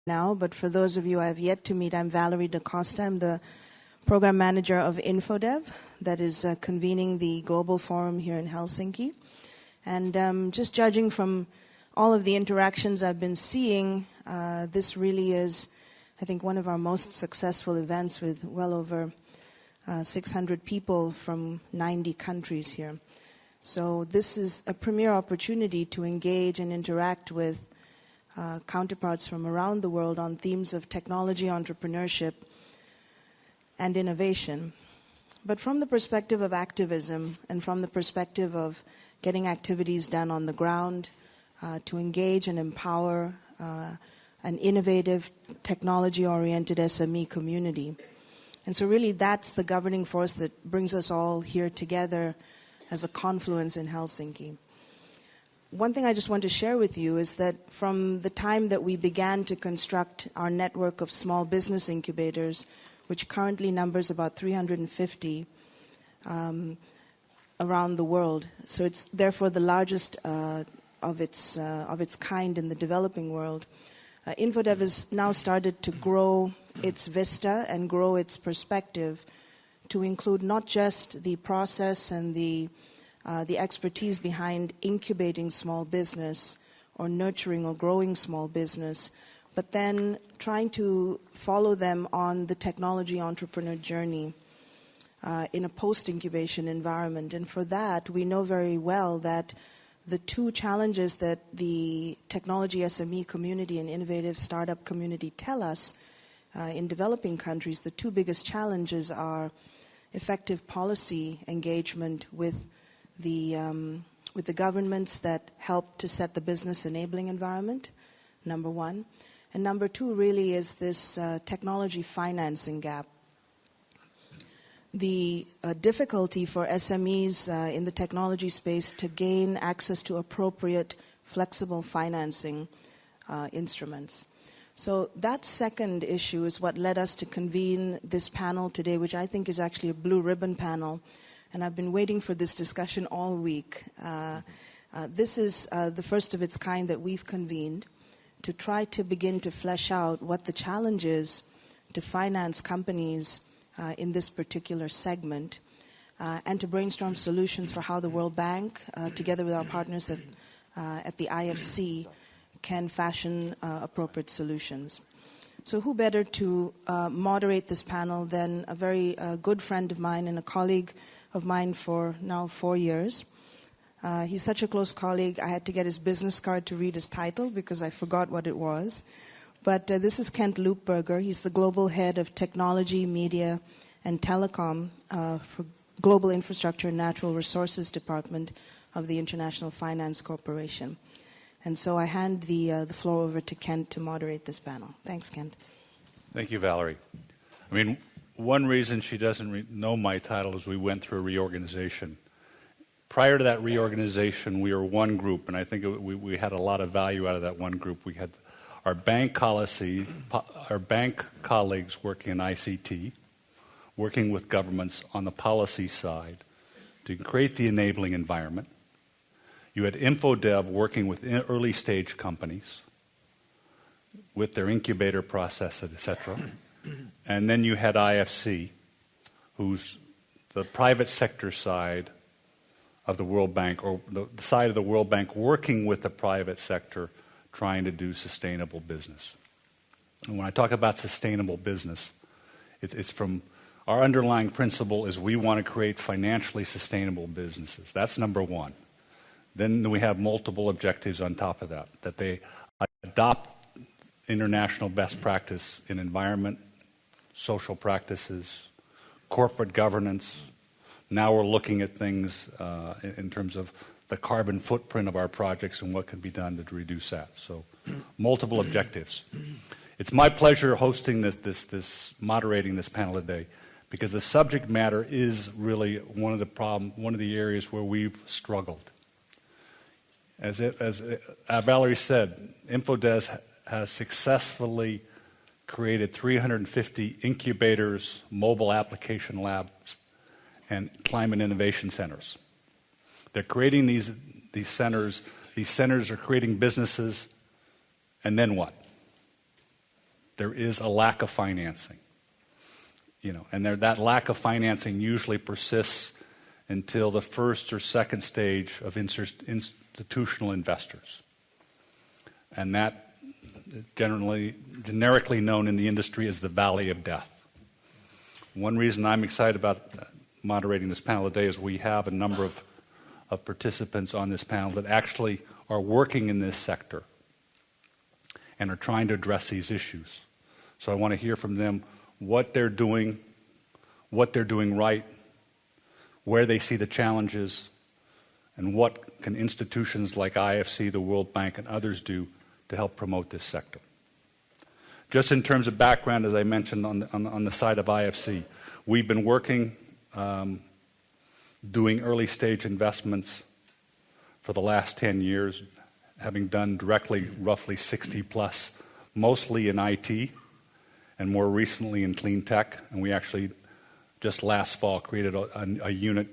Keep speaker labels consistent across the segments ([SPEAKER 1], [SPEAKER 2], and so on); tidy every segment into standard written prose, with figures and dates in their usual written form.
[SPEAKER 1] now, but for those of you I have yet to meet, I'm Valerie DaCosta. I'm the program manager of InfoDev that is convening the global forum here in Helsinki. And just judging from all of the interactions I've been seeing, this really is, I think, one of our most successful events with well over 600 people from 90 countries here. So this is a premier opportunity to engage and interact with counterparts from around the world on themes of technology, entrepreneurship, and innovation. But from the perspective of activism and from the perspective of getting activities done on the ground, to engage and empower an innovative, technology-oriented SME community. And so really that's the governing force that brings us all here together as a confluence in Helsinki. One thing I just want to share with you is that from the time that we began to construct our network of small business incubators, which currently numbers about 350 around the world, so it's therefore the largest of its kind in the developing world, InfoDev has now started to grow its vista and grow its perspective to include not just the process and the expertise behind incubating small business or nurturing or growing small business, but then trying to follow them on the technology entrepreneur journey in a post-incubation environment. And for that, we know very well that the two challenges that the technology SME community and innovative startup community tell us in developing countries, the two biggest challenges are effective policy engagement with the governments that help to set the business enabling environment, number one. And number two really is this technology financing gap. The difficulty for SMEs in the technology space to gain access to appropriate, flexible financing instruments. So that second issue is what led us to convene this panel today, which I think is actually a blue ribbon panel. And I've been waiting for this discussion all week. This is the first of its kind that we've convened to try to begin to flesh out what the challenge is to finance companies in this particular segment and to brainstorm solutions for how the World Bank, together with our partners at the IFC, can fashion appropriate solutions. So who better to moderate this panel than a very good friend of mine and a colleague of mine for now 4 years. He's such a close colleague, I had to get his business card to read his title because I forgot what it was. But this is Kent Loopberger. He's the Global Head of Technology, Media, and Telecom for Global Infrastructure and Natural Resources Department of the International Finance Corporation. And so I hand the floor over to Kent to moderate this panel. Thanks, Kent.
[SPEAKER 2] Thank you, Valerie. I mean, one reason she doesn't know my title is we went through a reorganization. Prior to that reorganization, we were one group, and I think we had a lot of value out of that one group. We had our bank colleagues working in ICT, working with governments on the policy side to create the enabling environment. You had InfoDev working with early stage companies with their incubator process, etc. And then you had IFC, who's the private sector side of the World Bank, or the side of the World Bank working with the private sector trying to do sustainable business. And when I talk about sustainable business, it's from our underlying principle is we want to create financially sustainable businesses. That's number one. Then we have multiple objectives on top of that, that they adopt international best practice in environment, social practices, corporate governance. Now we're looking at things in terms of the carbon footprint of our projects and what can be done to reduce that. So multiple objectives. It's my pleasure hosting moderating this panel today because the subject matter is really one of the areas where we've struggled. As Valerie said, InfoDev has successfully created 350 incubators, mobile application labs, and climate innovation centers. They're creating these centers. These centers are creating businesses, and then what? there is a lack of financing. And that lack of financing usually persists until the first or second stage of institutional investors. And that is generically known in the industry as the valley of death. One reason I'm excited about moderating this panel today is we have a number of participants on this panel that actually are working in this sector and are trying to address these issues. So I want to hear from them what they're doing right, where they see the challenges, and what can institutions like IFC, the World Bank, and others do to help promote this sector. Just in terms of background, as I mentioned on the side of IFC, we've been working doing early stage investments for the last 10 years, having done directly roughly 60 plus, mostly in IT and more recently in clean tech. And we actually just last fall created a unit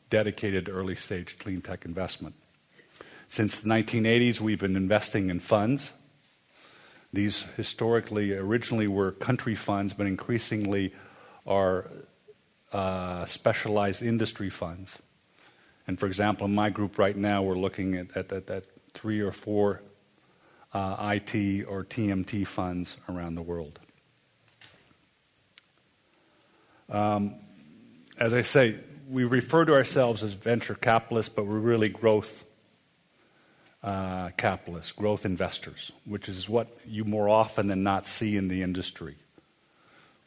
[SPEAKER 2] dedicated to early stage clean tech investment. Since the 1980s, we've been investing in funds. These originally were country funds, but increasingly are specialized industry funds. And for example, in my group right now, we're looking at 3 or 4 IT or TMT funds around the world. As I say, we refer to ourselves as venture capitalists, but we're really growth capitalists, growth investors, which is what you more often than not see in the industry.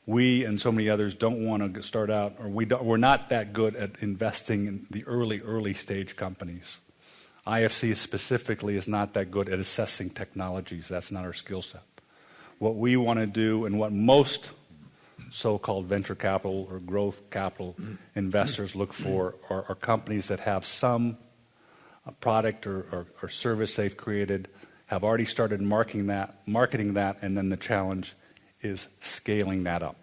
[SPEAKER 2] We and so many others don't want to start out, or we're not that good at investing in the early stage companies. IFC specifically is not that good at assessing technologies. That's not our skill set. What we want to do, and what most so-called venture capital or growth capital investors look for, are companies that have some product or service they've created, have already started marketing that, and then the challenge is scaling that up.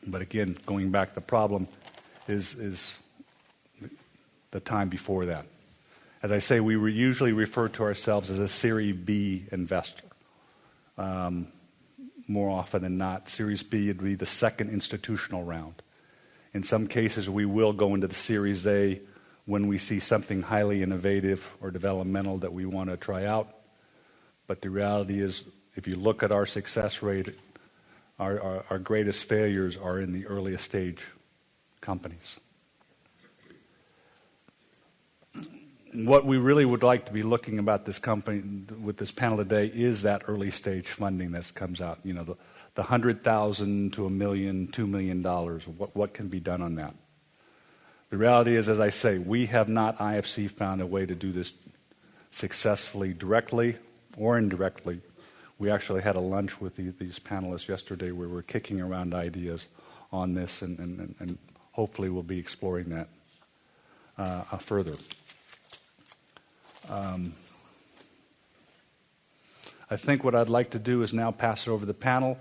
[SPEAKER 2] But again, going back, the problem is the time before that. As I say, we usually refer to ourselves as a Series B investor. More often than not, Series B would be the second institutional round. In some cases, we will go into the Series A when we see something highly innovative or developmental that we want to try out. But the reality is, if you look at our success rate, our greatest failures are in the earliest stage companies. What we really would like to be looking about this company with this panel today is that early stage funding that comes out. The $100,000 to $1 million, $2 million. What can be done on that? The reality is, as I say, we have not, IFC, found a way to do this successfully directly or indirectly. We actually had a lunch with these panelists yesterday where we're kicking around ideas on this, and hopefully we'll be exploring that further. I think what I'd like to do is now pass it over to the panel.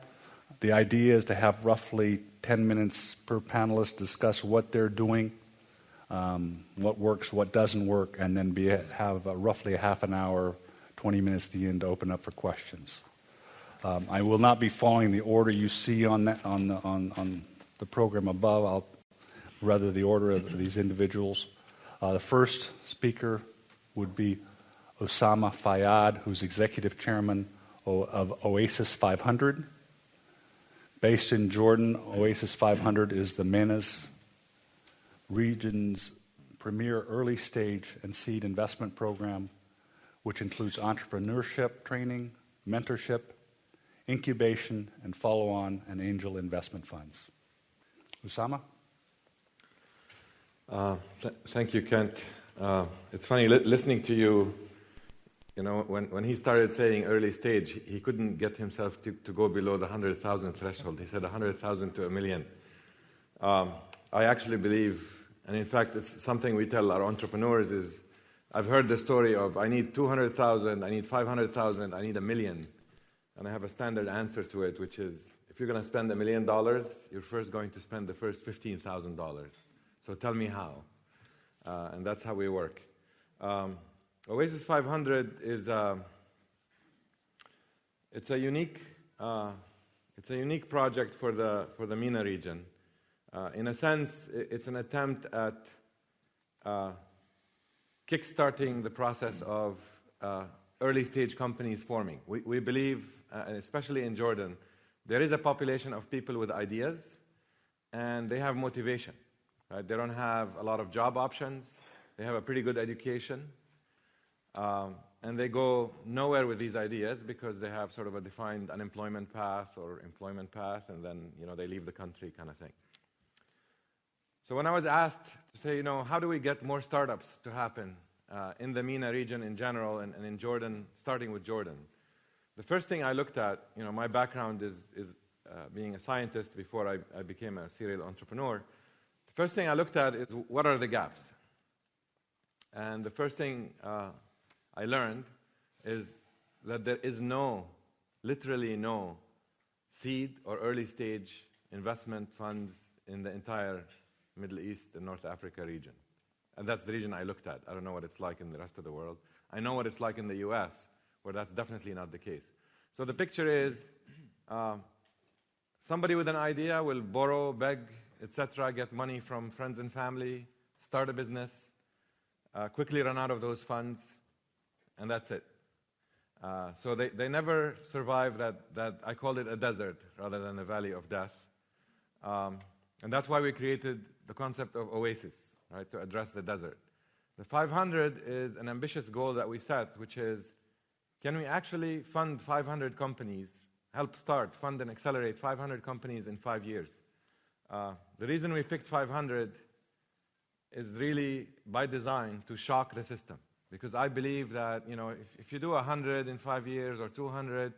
[SPEAKER 2] The idea is to have roughly 10 minutes per panelist discuss what they're doing, what works, what doesn't work, and then have roughly a half an hour, 20 minutes at the end to open up for questions. I will not be following the order you see on the program above. Rather the order of these individuals. The first speaker would be Osama Fayyad, who's executive chairman of Oasis 500. Based in Jordan, Oasis 500 is the MENA's region's premier early stage and seed investment program, which includes entrepreneurship training, mentorship, incubation, and follow-on and angel investment funds. Osama?
[SPEAKER 3] Thank you, Kent. It's funny listening to you. When he started saying early stage, he couldn't get himself to go below the 100,000 threshold. He said 100,000 to 1 million. I actually believe, and in fact, it's something we tell our entrepreneurs is, I've heard the story of I need 200,000, I need 500,000, I need 1 million. And I have a standard answer to it, which is, if you're going to spend $1 million, you're first going to spend the first $15,000. So tell me how. And that's how we work. Oasis 500 is it's a unique it's a unique project for the MENA region. In a sense, it's an attempt at kickstarting the process of early-stage companies forming. We believe, and especially in Jordan, there is a population of people with ideas, and they have motivation. Right? They don't have a lot of job options. They have a pretty good education. And they go nowhere with these ideas because they have sort of a defined unemployment path or employment path, and then they leave the country kind of thing. So when I was asked to say, how do we get more startups to happen in the MENA region in general and in Jordan, starting with Jordan, the first thing I looked at, my background is being a scientist before I became a serial entrepreneur. The first thing I looked at is what are the gaps? And the first thing I learned is that there is literally no seed or early stage investment funds in the entire Middle East and North Africa region. And that's the region I looked at. I don't know what it's like in the rest of the world. I know what it's like in the US, where that's definitely not the case. So the picture is somebody with an idea will borrow, beg, etc., get money from friends and family, start a business, quickly run out of those funds, and that's it. So they never survive that I called it a desert rather than a valley of death. And that's why we created the concept of oasis, right, to address the desert. The 500 is an ambitious goal that we set, which is, can we actually fund 500 companies, help start, fund, and accelerate 500 companies in 5 years? The reason we picked 500 is really by design to shock the system. Because I believe that, if you do 100 in 5 years or 200,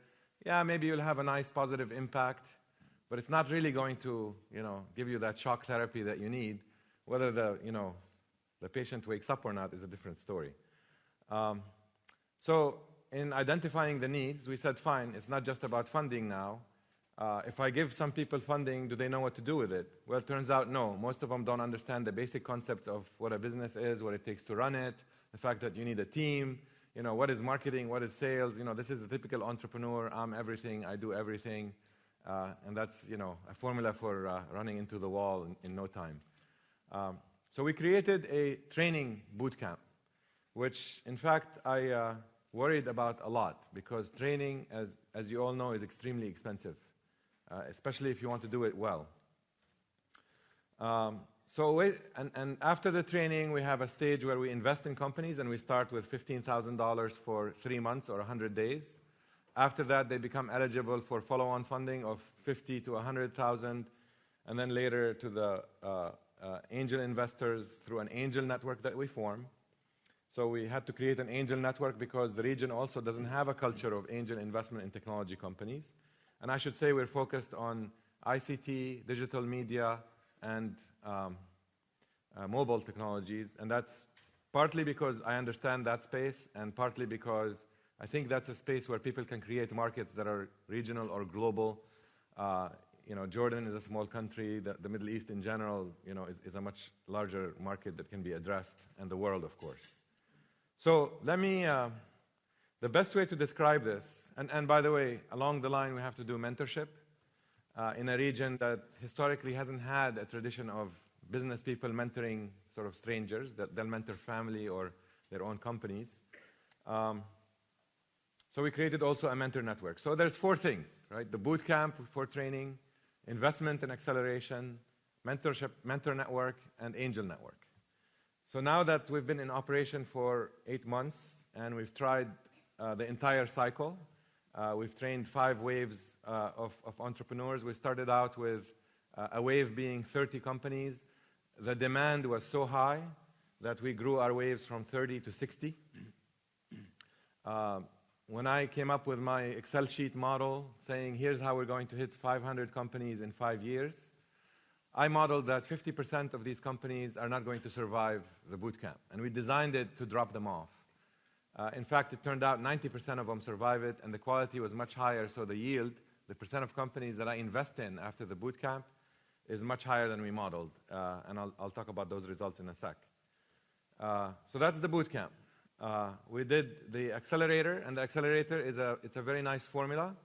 [SPEAKER 3] yeah, maybe you'll have a nice positive impact, but it's not really going to, give you that shock therapy that you need. Whether the patient wakes up or not is a different story. So in identifying the needs, we said, fine, it's not just about funding now. If I give some people funding, do they know what to do with it? Well, it turns out no. Most of them don't understand the basic concepts of what a business is, what it takes to run it, the fact that you need a team, what is marketing, what is sales. This is the typical entrepreneur. I'm everything, I do everything. And that's, a formula for running into the wall in no time. So we created a training boot camp, which, in fact, I worried about a lot because training, as you all know, is extremely expensive, especially if you want to do it well. And after the training, we have a stage where we invest in companies, and we start with $15,000 for 3 months or 100 days. After that, they become eligible for follow-on funding of $50,000 to $100,000, and then later to the angel investors through an angel network that we form. So we had to create an angel network because the region also doesn't have a culture of angel investment in technology companies. And I should say we're focused on ICT, digital media, and mobile technologies. And that's partly because I understand that space, and partly because I think that's a space where people can create markets that are regional or global. Jordan is a small country. The Middle East in general, is a much larger market that can be addressed, and the world, of course. So let me, the best way to describe this, and by the way, along the line we have to do mentorship in a region that historically hasn't had a tradition of business people mentoring sort of strangers, that they'll mentor family or their own companies. So we created also a mentor network. So there's 4 things, right? The boot camp for training, investment and acceleration, mentorship, mentor network, and angel network. So now that we've been in operation for 8 months and we've tried the entire cycle, we've trained 5 waves of entrepreneurs. We started out with a wave being 30 companies. The demand was so high that we grew our waves from 30 to 60. When I came up with my Excel sheet model saying, here's how we're going to hit 500 companies in 5 years, I modeled that 50% of these companies are not going to survive the boot camp. And we designed it to drop them off. In fact, it turned out 90% of them survive it, and the quality was much higher, so the yield, the percent of companies that I invest in after the boot camp, is much higher than we modeled. And I'll talk about those results in a sec. So that's the boot camp. We did the accelerator, and the accelerator it's a very nice formula.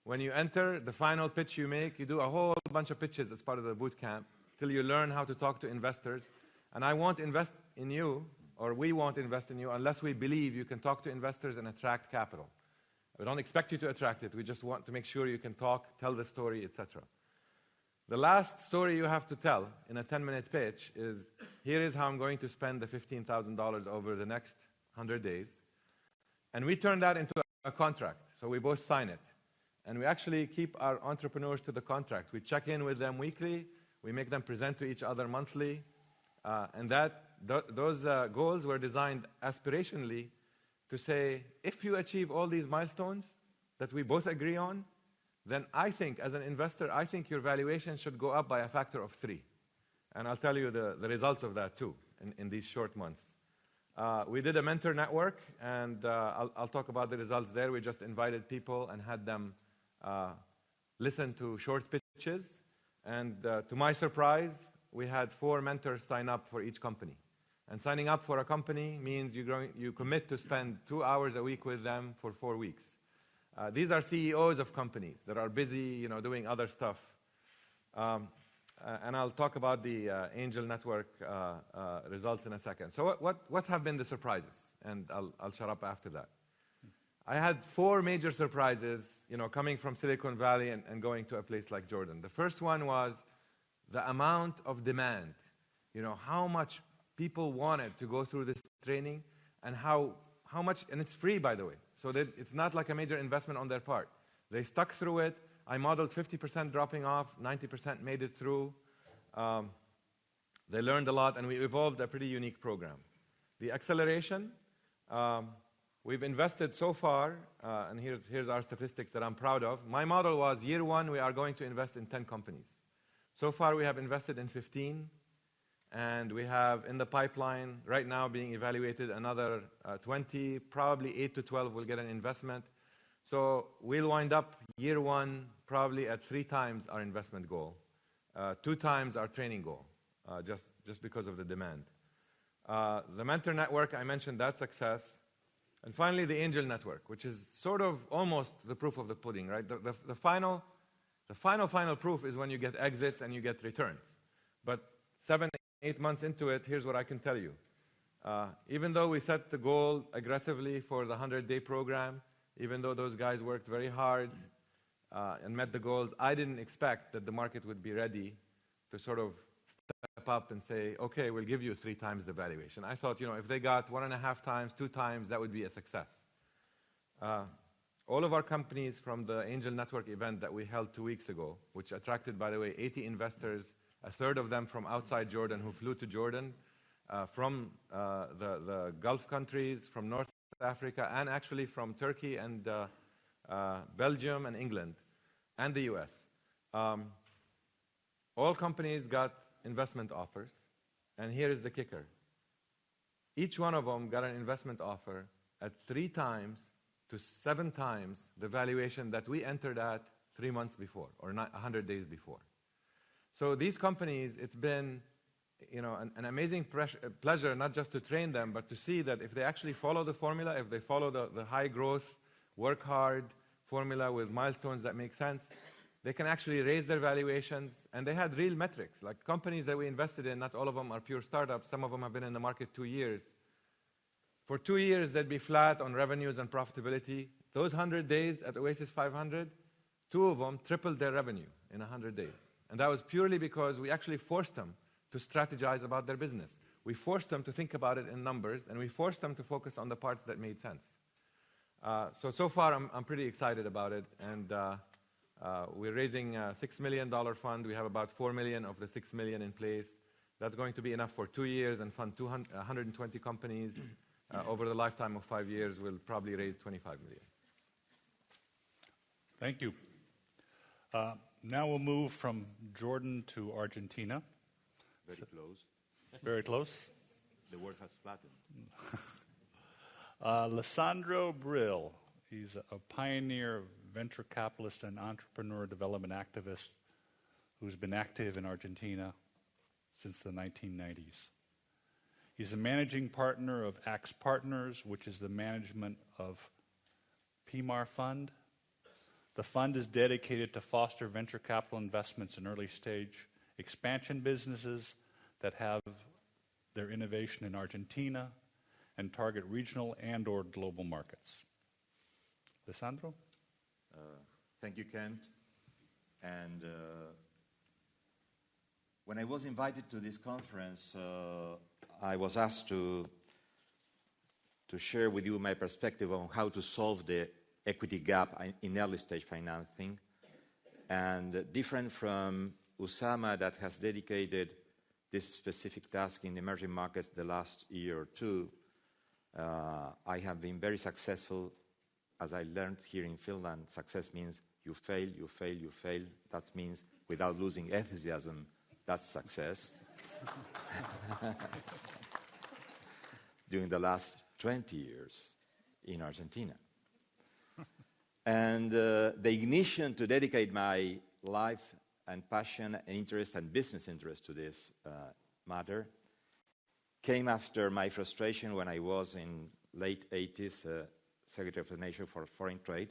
[SPEAKER 3] When you enter, the final pitch you make, you do a whole bunch of pitches as part of the boot camp till you learn how to talk to investors. And I won't invest in you, or we won't invest in you, unless we believe you can talk to investors and attract capital. We don't expect you to attract it. We just want to make sure you can talk, tell the story, etc. The last story you have to tell in a 10-minute pitch is, here is how I'm going to spend the $15,000 over the next 100 days. And we turn that into a contract. So we both sign it. And we actually keep our entrepreneurs to the contract. We check in with them weekly. We make them present to each other monthly. And those goals were designed aspirationally to say, if you achieve all these milestones that we both agree on, then I think, as an investor, I think your valuation should go up by a factor of 3. And I'll tell you the results of that, too, in these short months. We did a mentor network, and I'll talk about the results there. We just invited people and had them listen to short pitches. And to my surprise, we had 4 mentors sign up for each company. And signing up for a company means you commit to spend 2 hours a week with them for 4 weeks. These are CEOs of companies that are busy, doing other stuff. And I'll talk about the Angel Network results in a second. So what have been the surprises? And I'll shut up after that. I had 4 major surprises, coming from Silicon Valley and going to a place like Jordan. The first one was the amount of demand. How much people wanted to go through this training, and how much, and it's free, by the way. So that it's not like a major investment on their part. They stuck through it. I modeled 50% dropping off, 90% made it through. They learned a lot, and we evolved a pretty unique program. The acceleration, we've invested so far, and here's our statistics that I'm proud of. My model was, year 1, we are going to invest in 10 companies. So far, we have invested in 15, and we have in the pipeline right now being evaluated another 20, probably 8 to 12 will get an investment. So we'll wind up year 1 probably at 3 times our investment goal, 2 times our training goal, just because of the demand. The mentor network, I mentioned that success. And finally, the angel network, which is sort of almost the proof of the pudding, right? The final proof is when you get exits and you get returns. But 7, 8 months into it, here's what I can tell you. Even though we set the goal aggressively for the 100-day program, even though those guys worked very hard and met the goals, I didn't expect that the market would be ready to sort of step up and say, okay, we'll give you 3 times the valuation. I thought, if they got 1.5 times, 2 times, that would be a success. All of our companies from the Angel Network event that we held 2 weeks ago, which attracted, by the way, 80 investors, a third of them from outside Jordan who flew to Jordan, from the Gulf countries, from North Africa, and actually from Turkey and Belgium and England and the US. All companies got investment offers, and here is the kicker. Each one of them got an investment offer at 3 times to 7 times the valuation that we entered at 3 months before, or 100 days before. So these companies, it's been an amazing pleasure not just to train them, but to see that if they actually follow the formula, if they follow the high growth, work hard formula with milestones that make sense, they can actually raise their valuations. And they had real metrics. Like companies that we invested in, not all of them are pure startups. Some of them have been in the market 2 years. For 2 years, they'd be flat on revenues and profitability. Those 100 days at Oasis 500, 2 of them tripled their revenue in 100 days. And that was purely because we actually forced them to strategize about their business. We forced them to think about it in numbers, and we forced them to focus on the parts that made sense. So far, I'm pretty excited about it. And we're raising a $6 million fund. We have about $4 million of the $6 million in place. That's going to be enough for 2 years and fund 120 companies. Over the lifetime of 5 years, we'll probably raise $25 million.
[SPEAKER 2] Thank you. Now we'll move from Jordan to Argentina.
[SPEAKER 4] Very close.
[SPEAKER 2] Very close.
[SPEAKER 4] The word has flattened.
[SPEAKER 2] Lisandro Bril. He's a pioneer, venture capitalist, and entrepreneur development activist who's been active in Argentina since the 1990s. He's a managing partner of Axe Partners, which is the management of PMAR Fund, The fund is dedicated to foster venture capital investments in early stage expansion businesses that have their innovation in Argentina and target regional and or global markets. Lisandro?
[SPEAKER 4] Thank you, Kent. And when I was invited to this conference, I was asked to share with you my perspective on how to solve the equity gap in early stage financing. And different from Usama, that has dedicated this specific task in emerging markets the last year or two, I have been very successful. As I learned here in Finland, success means you fail, you fail, you fail. That means without losing enthusiasm, that's success. During the last 20 years in Argentina. And the ignition to dedicate my life and passion and interest and business interest to this matter came after my frustration when I was in late 80s Secretary of the Nation for Foreign Trade,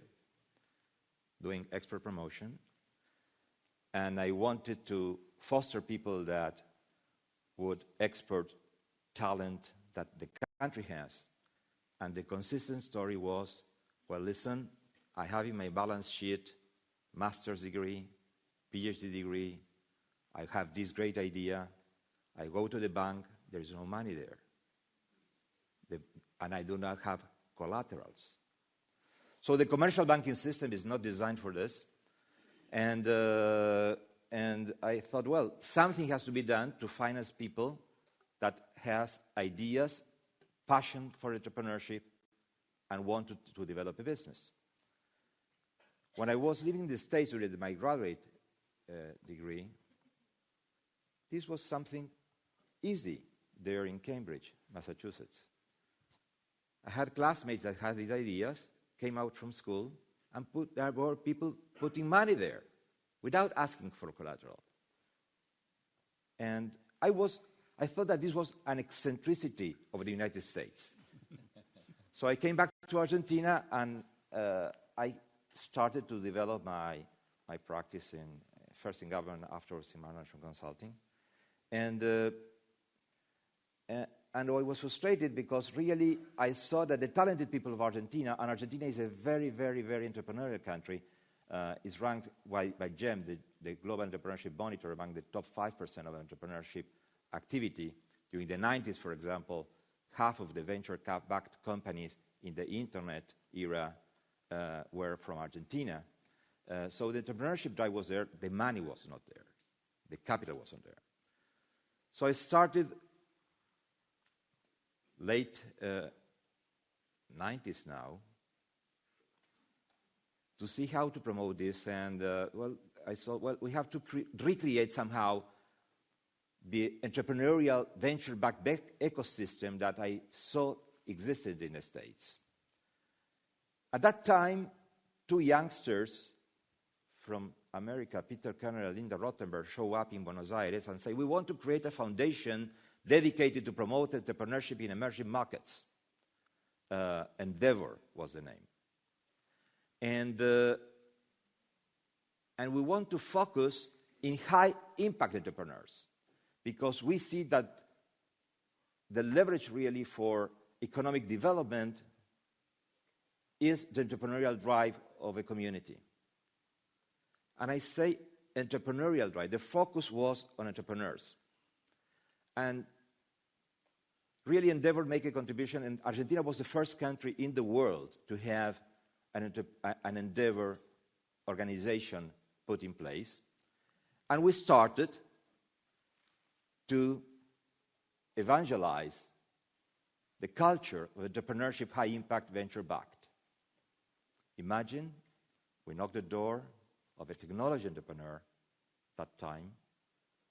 [SPEAKER 4] doing export promotion. And I wanted to foster people that would export talent that the country has. And the consistent story was, well, listen, I have in my balance sheet master's degree, PhD degree, I have this great idea, I go to the bank, there is no money there. And I do not have collaterals. So the commercial banking system is not designed for this. And I thought, well, something has to be done to finance people that has ideas, passion for entrepreneurship, and wanted to develop a business. When I was living in the States with my graduate degree, this was something easy there in Cambridge, Massachusetts. I had classmates that had these ideas, came out from school, and there were people putting money there without asking for collateral. And I thought that this was an eccentricity of the United States. So I came back to Argentina, and I started to develop my practice first in government, afterwards in management consulting. And I was frustrated because really I saw that the talented people of Argentina, and Argentina is a very, very, very entrepreneurial country, is ranked by GEM, the Global Entrepreneurship Monitor, among the top 5% of entrepreneurship activity. During the 90s, for example, half of the venture-backed companies in the internet era were from Argentina. So the entrepreneurship drive was there, the money was not there. The capital wasn't there. So I started late 90s now to see how to promote this. And, I saw, we have to recreate somehow the entrepreneurial venture-backed ecosystem that I saw existed in the States. At that time, two youngsters from America, Peter Kerner and Linda Rottenberg, show up in Buenos Aires and say, we want to create a foundation dedicated to promote entrepreneurship in emerging markets. Endeavor was the name. And we want to focus in high-impact entrepreneurs because we see that the leverage really for economic development is the entrepreneurial drive of a community. And I say entrepreneurial drive. The focus was on entrepreneurs. And really Endeavor made a contribution, and Argentina was the first country in the world to have an Endeavor organization put in place. And we started to evangelize the culture of entrepreneurship, high-impact, venture-backed. Imagine we knocked the door of a technology entrepreneur that time.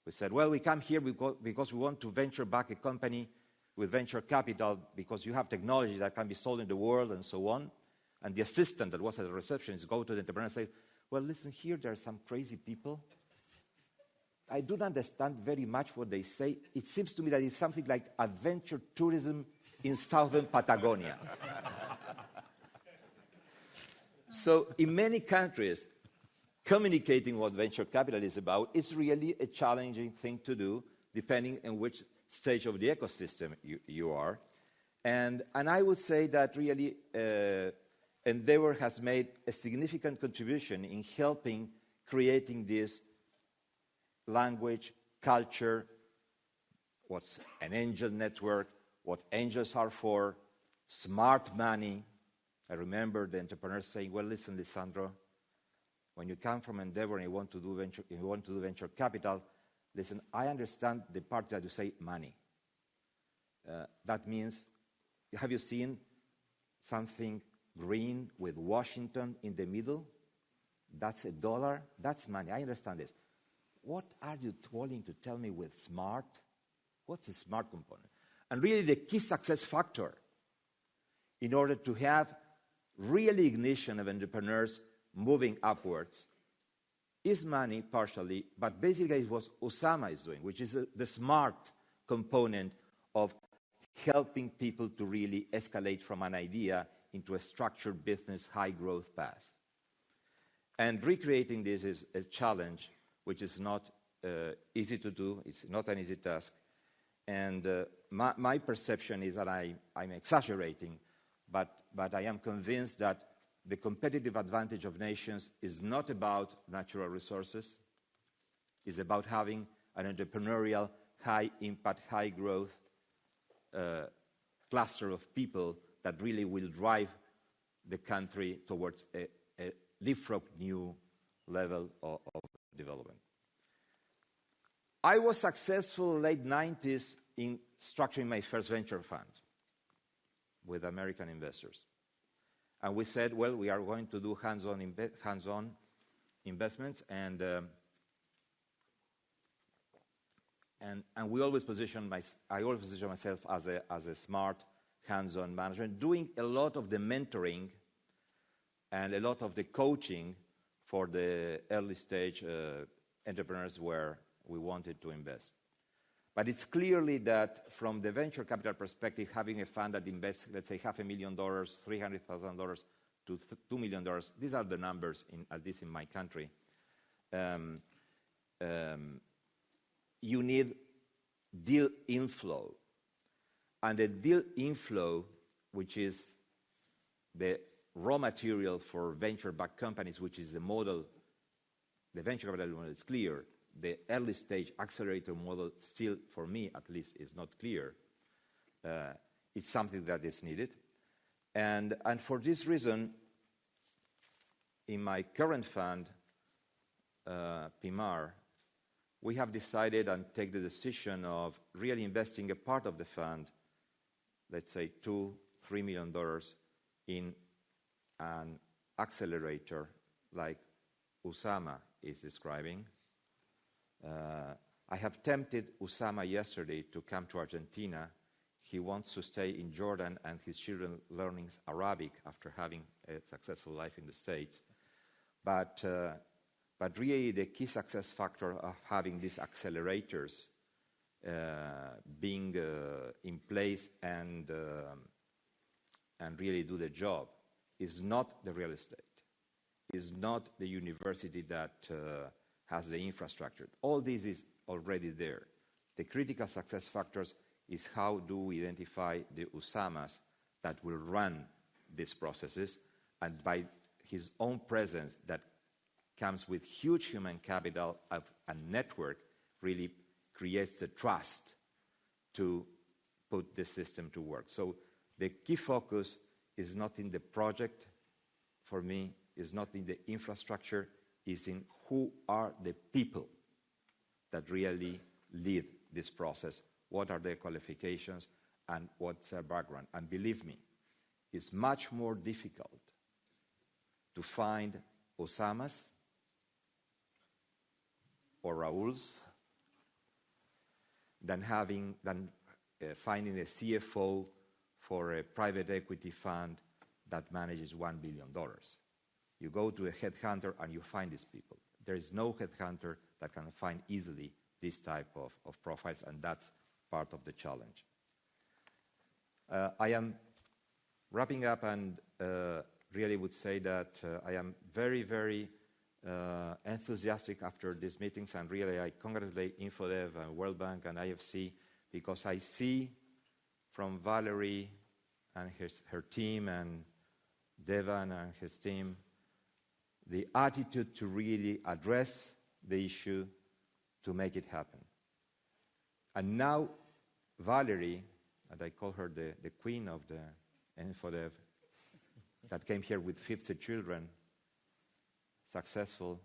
[SPEAKER 4] We said, well, we come here because we want to venture back a company with venture capital because you have technology that can be sold in the world and so on. And the assistant that was at the receptionist go to the entrepreneur and say, well, listen, here there are some crazy people. I don't understand very much what they say. It seems to me that it's something like adventure tourism in southern Patagonia. So in many countries, communicating what venture capital is about is really a challenging thing to do, depending on which stage of the ecosystem you are. And I would say that really Endeavor has made a significant contribution in helping creating this language, culture, what's an angel network, what angels are for, smart money. I remember the entrepreneurs saying, well, listen, Lisandro, when you come from Endeavor and you want to do venture capital, listen, I understand the part that you say money. That means, have you seen something green with Washington in the middle? That's $1. That's money. I understand this. What are you willing to tell me with smart? What's the smart component? And really the key success factor in order to have real ignition of entrepreneurs moving upwards is money partially, but basically it's what Osama is doing, which is the smart component of helping people to really escalate from an idea into a structured business high growth path. And recreating this is a challenge which is not easy to do. It's not an easy task. And my perception is that I'm exaggerating, but I am convinced that the competitive advantage of nations is not about natural resources. It's about having an entrepreneurial, high-impact, high-growth cluster of people that really will drive the country towards a leapfrog new level of development. I was successful in the late 90s in structuring my first venture fund with American investors. And we said, well, we are going to do hands-on investments, and we always I always position myself as a smart hands-on manager, doing a lot of the mentoring and a lot of the coaching for the early stage entrepreneurs where we wanted to invest. But it's clearly that from the venture capital perspective, having a fund that invests, let's say, $500,000, $300,000 to $2 million, these are the numbers, at least in my country. You need deal inflow. And the deal inflow, which is the raw material for venture-backed companies, which is the model, the venture capital model is clear. The early stage accelerator model still, for me at least, is not clear. It's something that is needed. And for this reason, in my current fund, PIMAR, we have decided and take the decision of really investing a part of the fund, let's say $2-3 million, in an accelerator like Osama is describing. I have tempted Osama yesterday to come to Argentina. He wants to stay in Jordan and his children learning Arabic after having a successful life in the States. But really the key success factor of having these accelerators being in place and really do the job is not the real estate, is not the university that has the infrastructure. All this is already there. The critical success factors is how do we identify the Osamas that will run these processes, and by his own presence that comes with huge human capital of a network really creates the trust to put the system to work. So the key focus is not in the project, for me, is not in the infrastructure, is in who are the people that really lead this process, what are their qualifications, and what's their background. And believe me, it's much more difficult to find Osamas or Raúls than finding a CFO for a private equity fund that manages $1 billion. You go to a headhunter and you find these people. There is no headhunter that can find easily this type of profiles, and that's part of the challenge. I am wrapping up, and really would say that I am very, very enthusiastic after these meetings, and really I congratulate InfoDev and World Bank and IFC, because I see from Valerie and her team and Devan and his team the attitude to really address the issue to make it happen. And now Valerie, and I call her the queen of the InfoDev, that came here with 50 children, successful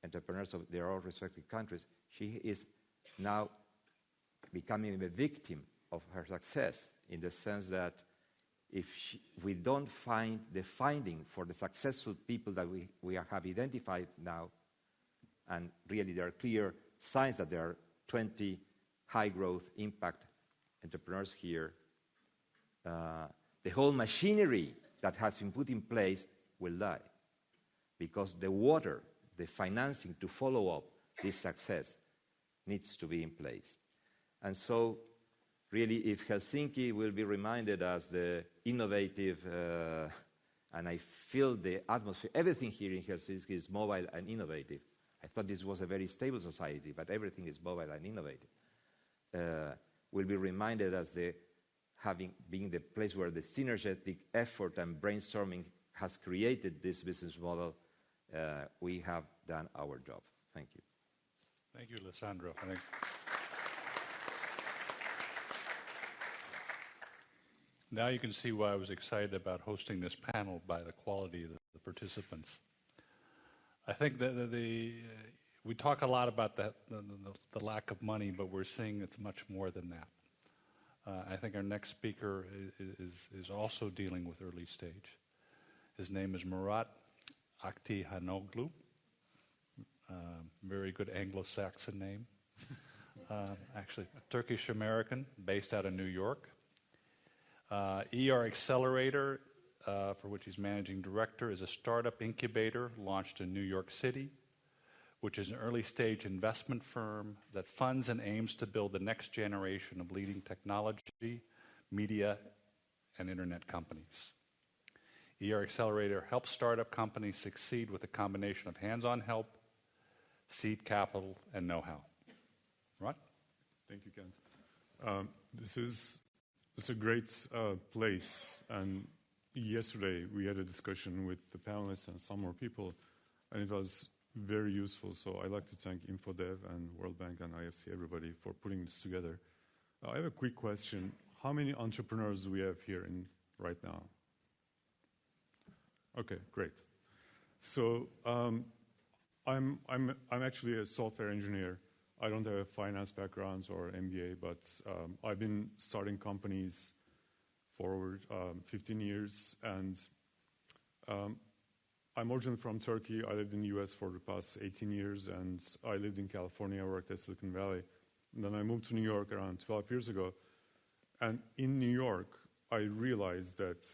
[SPEAKER 4] entrepreneurs of their own respective countries, she is now becoming a victim of her success, in the sense that if we don't find the finding for the successful people that we have identified now, and really there are clear signs that there are 20 high-growth impact entrepreneurs here, the whole machinery that has been put in place will die, because the water, the financing to follow up this success needs to be in place. And so, really, if Helsinki will be reminded as the innovative, and I feel the atmosphere, everything here in Helsinki is mobile and innovative. I thought this was a very stable society, but everything is mobile and innovative. Will be reminded as being the place where the synergetic effort and brainstorming has created this business model. We have done our job. Thank you.
[SPEAKER 2] Thank you, Lisandro. Now you can see why I was excited about hosting this panel, by the quality of the participants. I think that we talk a lot about the lack of money, but we're seeing it's much more than that. I think our next speaker is also dealing with early stage. His name is Murat Aktihanoglu. Very good Anglo-Saxon name. Actually, Turkish-American, based out of New York. ER Accelerator, for which he's managing director, is a startup incubator launched in New York City, which is an early-stage investment firm that funds and aims to build the next generation of leading technology, media, and internet companies. ER Accelerator helps startup companies succeed with a combination of hands-on help, seed capital, and know-how. Right?
[SPEAKER 5] Thank you, Kent. It's a great place, and yesterday we had a discussion with the panelists and some more people, and it was very useful. So I'd like to thank InfoDev and World Bank and IFC, everybody, for putting this together. I have a quick question. How many entrepreneurs do we have here right now? Okay, great. So I'm actually a software engineer. I don't have a finance background or MBA, but I've been starting companies for over 15 years, and I'm originally from Turkey. I lived in the US for the past 18 years, and I lived in California. I worked at Silicon Valley. And then I moved to New York around 12 years ago. And in New York, I realized that,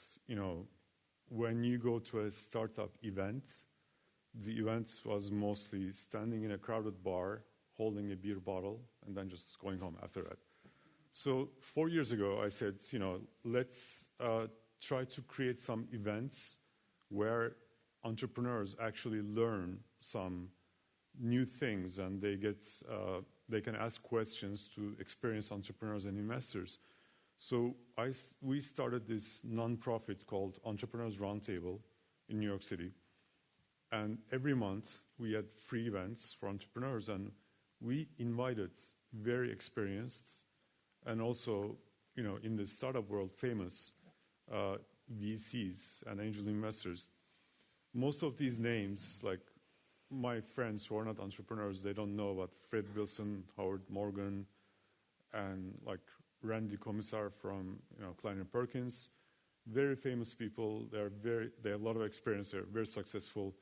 [SPEAKER 5] when you go to a startup event, the event was mostly standing in a crowded bar, holding a beer bottle, and then just going home after that. So 4 years ago, I said, let's try to create some events where entrepreneurs actually learn some new things, and they can ask questions to experienced entrepreneurs and investors. So we started this nonprofit called Entrepreneurs Roundtable in New York City, and every month we had free events for entrepreneurs, and we invited very experienced and also, in the startup world, famous VCs and angel investors. Most of these names, like my friends who are not entrepreneurs, they don't know about Fred Wilson, Howard Morgan, and like Randy Komisar from Kleiner Perkins. Very famous people. They have a lot of experience. They're very successful.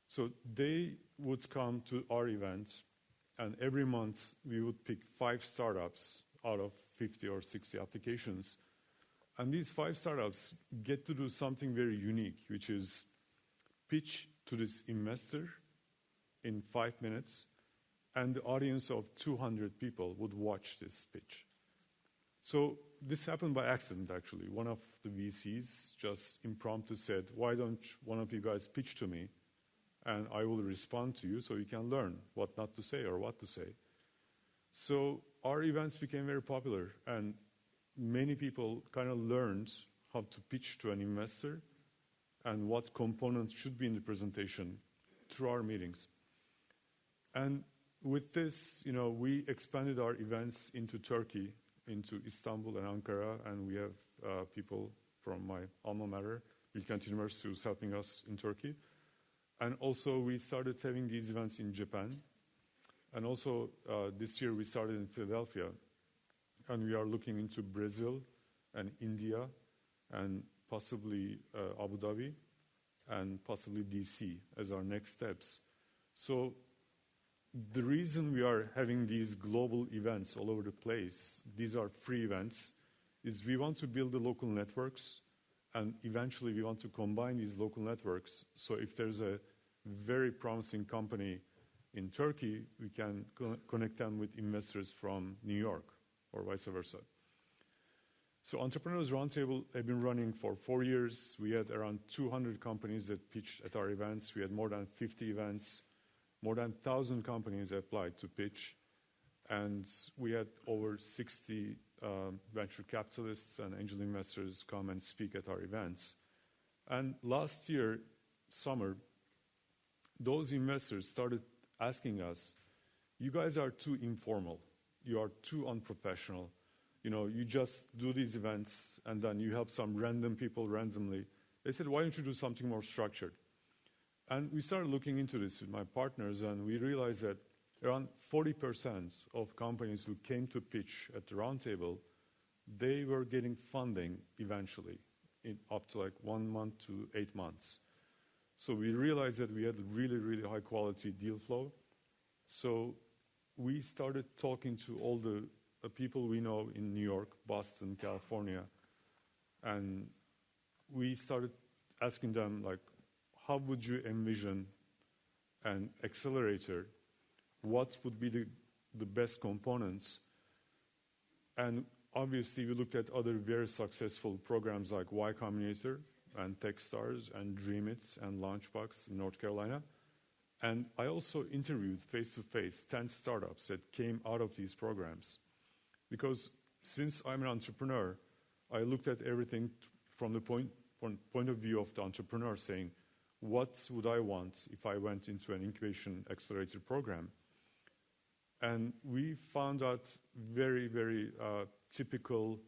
[SPEAKER 5] So they would come to our event, and every month we would pick 5 startups out of 50 or 60 applications. And these 5 startups get to do something very unique, which is pitch to this investor in 5 minutes, and the audience of 200 people would watch this pitch. So this happened by accident, actually. One of the VCs just impromptu said, why don't one of you guys pitch to me, and I will respond to you so you can learn what not to say or what to say. So our events became very popular, and many people kind of learned how to pitch to an investor and what components should be in the presentation through our meetings. And with this, we expanded our events into Turkey, into Istanbul and Ankara, and we have people from my alma mater, Bilkent University, who's helping us in Turkey. And also we started having these events in Japan. And also this year we started in Philadelphia, and we are looking into Brazil and India and possibly Abu Dhabi and possibly DC as our next steps. So the reason we are having these global events all over the place, these are free events, is we want to build the local networks, and eventually we want to combine these local networks. So if there's a very promising company in Turkey, we can connect them with investors from New York or vice versa. So Entrepreneurs Roundtable have been running for 4 years. We had around 200 companies that pitched at our events. We had more than 50 events. More than 1,000 companies applied to pitch. And we had over 60 venture capitalists and angel investors come and speak at our events. And last year, summer, those investors started asking us, you guys are too informal. You are too unprofessional. You just do these events and then you help some random people randomly. They said, why don't you do something more structured? And we started looking into this with my partners, and we realized that around 40% of companies who came to pitch at the roundtable, they were getting funding eventually, up to like 1 month to 8 months. So we realized that we had really, really high quality deal flow. So we started talking to all the people we know in New York, Boston, California, and we started asking them, like, how would you envision an accelerator? What would be the best components? And obviously, we looked at other very successful programs like Y Combinator and Techstars and Dreamit and Launchbox in North Carolina. And I also interviewed face-to-face 10 startups that came out of these programs. Because since I'm an entrepreneur, I looked at everything from the point of view of the entrepreneur, saying, what would I want if I went into an incubation accelerator program? And we found out very, very typical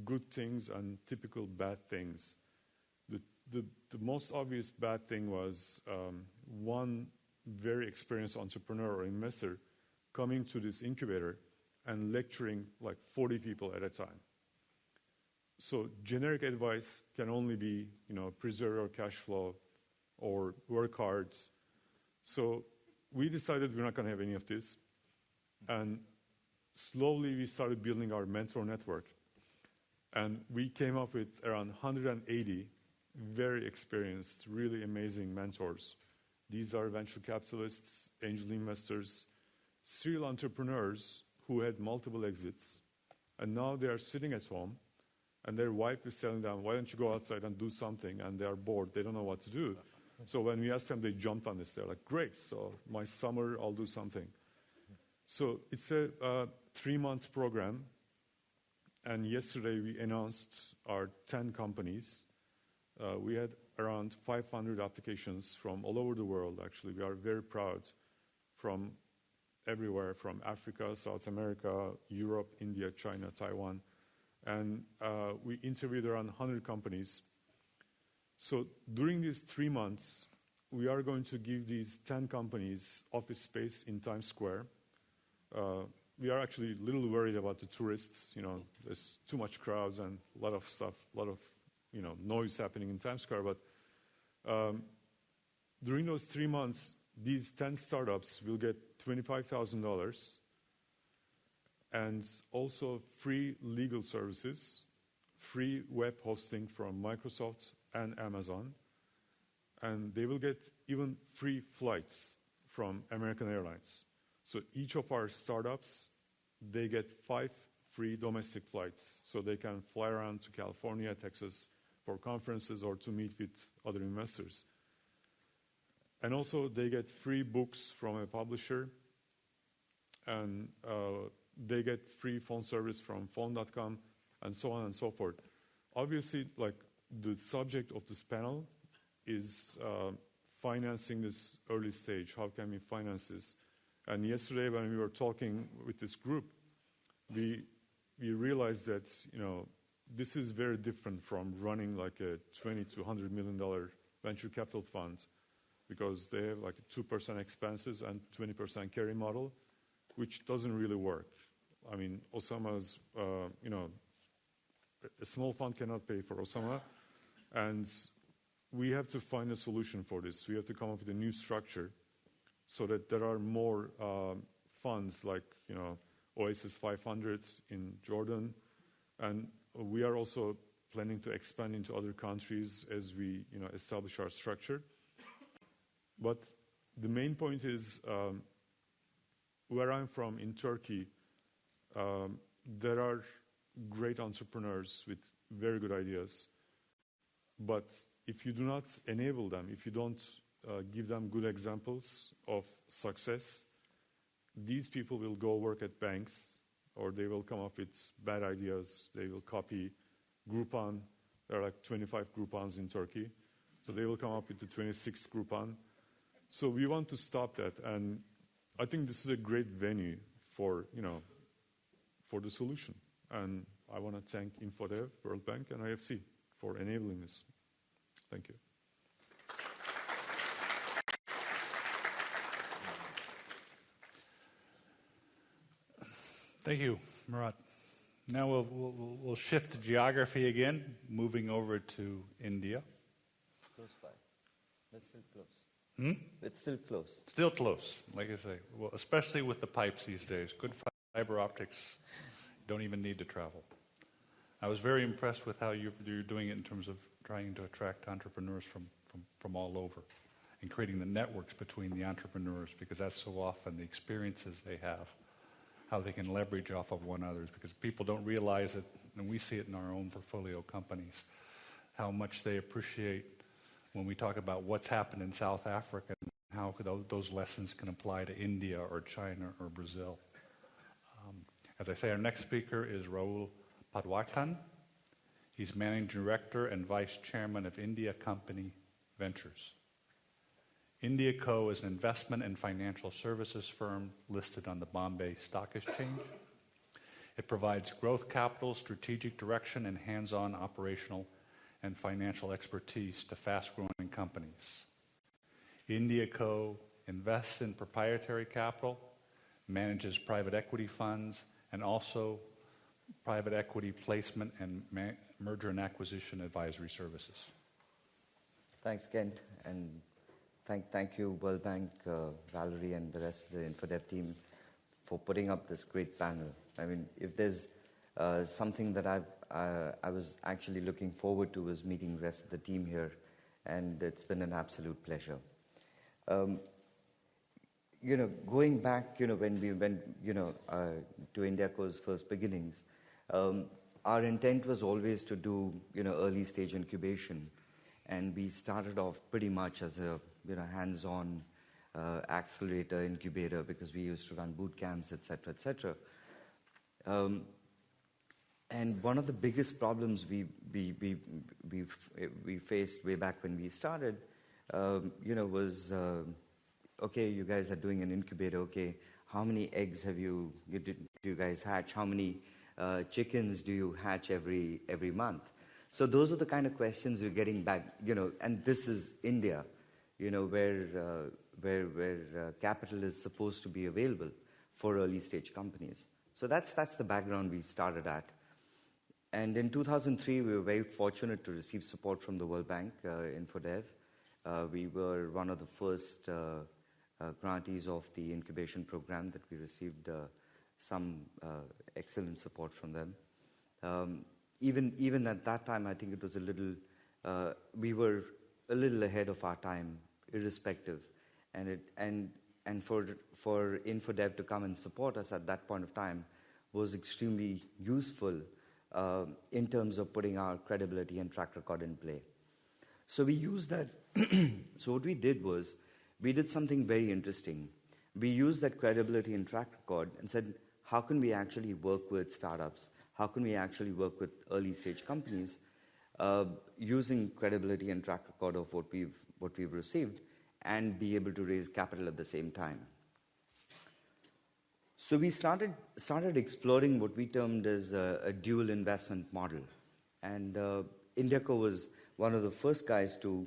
[SPEAKER 5] good things and typical bad things. The most obvious bad thing was one very experienced entrepreneur or investor coming to this incubator and lecturing like 40 people at a time. So generic advice can only be, preserve your cash flow or work hard. So we decided we're not going to have any of this. And slowly we started building our mentor network. And we came up with around 180 very experienced, really amazing mentors. These are venture capitalists, angel investors, serial entrepreneurs who had multiple exits. And now they are sitting at home, and their wife is telling them, why don't you go outside and do something? And they are bored. They don't know what to do. So when we asked them, they jumped on this. They're like, great, so my summer, I'll do something. So it's a 3-month program. And yesterday we announced our 10 companies. We had around 500 applications from all over the world, actually. We are very proud, from everywhere, from Africa, South America, Europe, India, China, Taiwan. And we interviewed around 100 companies. So during these 3 months, we are going to give these 10 companies office space in Times Square. We are actually a little worried about the tourists. There's too much crowds and a lot of stuff, a lot of noise happening in Times Square. But during those 3 months, these 10 startups will get $25,000 and also free legal services, free web hosting from Microsoft and Amazon, and they will get even free flights from American Airlines. So each of our startups, they get 5 free domestic flights, so they can fly around to California, Texas for conferences or to meet with other investors. And also they get free books from a publisher, and they get free phone service from phone.com, and so on and so forth. Obviously, like, the subject of this panel is financing this early stage. How can we finance this? And yesterday when we were talking with this group, we realized that, you know, this is very different from running like a $20 to $100 million venture capital fund, because they have like a 2% expenses and 20% carry model, which doesn't really work. I mean, Osama's, you know, a small fund cannot pay for Osama, and we have to find a solution for this. We have to come up with a new structure so that there are more funds like, you know, Oasis 500 in Jordan, and we are also planning to expand into other countries as we, you know, establish our structure. But the main point is, where I'm from in Turkey, there are great entrepreneurs with very good ideas. But if you do not enable them, if you don't give them good examples of success, these people will go work at banks, or they will come up with bad ideas. They will copy Groupon. There are like 25 Groupons in Turkey. So they will come up with the 26th Groupon. So we want to stop that. And I think this is a great venue for, you know, for the solution. And I want to thank InfoDev, World Bank, and IFC for enabling this. Thank you.
[SPEAKER 2] Thank you, Murat. Now we'll shift to geography again, moving over to India.
[SPEAKER 6] Close by. It's still close. It's still close.
[SPEAKER 2] Still close, like I say. Well, especially with the pipes these days. Good fiber optics. Don't even need to travel. I was very impressed with how you're doing it in terms of trying to attract entrepreneurs from all over and creating the networks between the entrepreneurs, because that's so often the experiences they have, how they can leverage off of one another, because people don't realize it, and we see it in our own portfolio companies, how much they appreciate when we talk about what's happened in South Africa and how those lessons can apply to India or China or Brazil. As I say, our next speaker is Rahul Padwatan. He's Managing Director and Vice Chairman of India Company Ventures. India Co. is an investment and financial services firm listed on the Bombay Stock Exchange. It provides growth capital, strategic direction, and hands-on operational and financial expertise to fast-growing companies. India Co. invests in proprietary capital, manages private equity funds, and also private equity placement and merger and acquisition advisory services.
[SPEAKER 6] Thanks, Kent, and thank you, World Bank, Valerie, and the rest of the InfoDev team for putting up this great panel. I mean, if there's something that I was actually looking forward to was meeting the rest of the team here, and it's been an absolute pleasure. You know, going back, you know, when we went, you know, to India Co's first beginnings, our intent was always to do, you know, early stage incubation, and we started off pretty much as a, you know, hands-on accelerator incubator, because we used to run boot camps, et cetera, and one of the biggest problems we faced way back when we started, you know, was okay, you guys are doing an incubator. Okay, how many eggs do you guys hatch? How many chickens do you hatch every month? So those are the kind of questions we're getting back, you know. And this is India, you know, where capital is supposed to be available for early stage companies. So that's the background we started at. And in 2003, we were very fortunate to receive support from the World Bank, InfoDev. We were one of the first grantees of the incubation program that we received some excellent support from them. Even at that time, I think it was a little, we were a little ahead of our time, irrespective. And for InfoDev to come and support us at that point of time was extremely useful in terms of putting our credibility and track record in play. So we used that. So what we did was, we did something very interesting. We used that credibility and track record and said, how can we actually work with startups? How can we actually work with early stage companies using credibility and track record of what we've received, and be able to raise capital at the same time? So we started exploring what we termed as a dual investment model. And Indiaco was one of the first guys to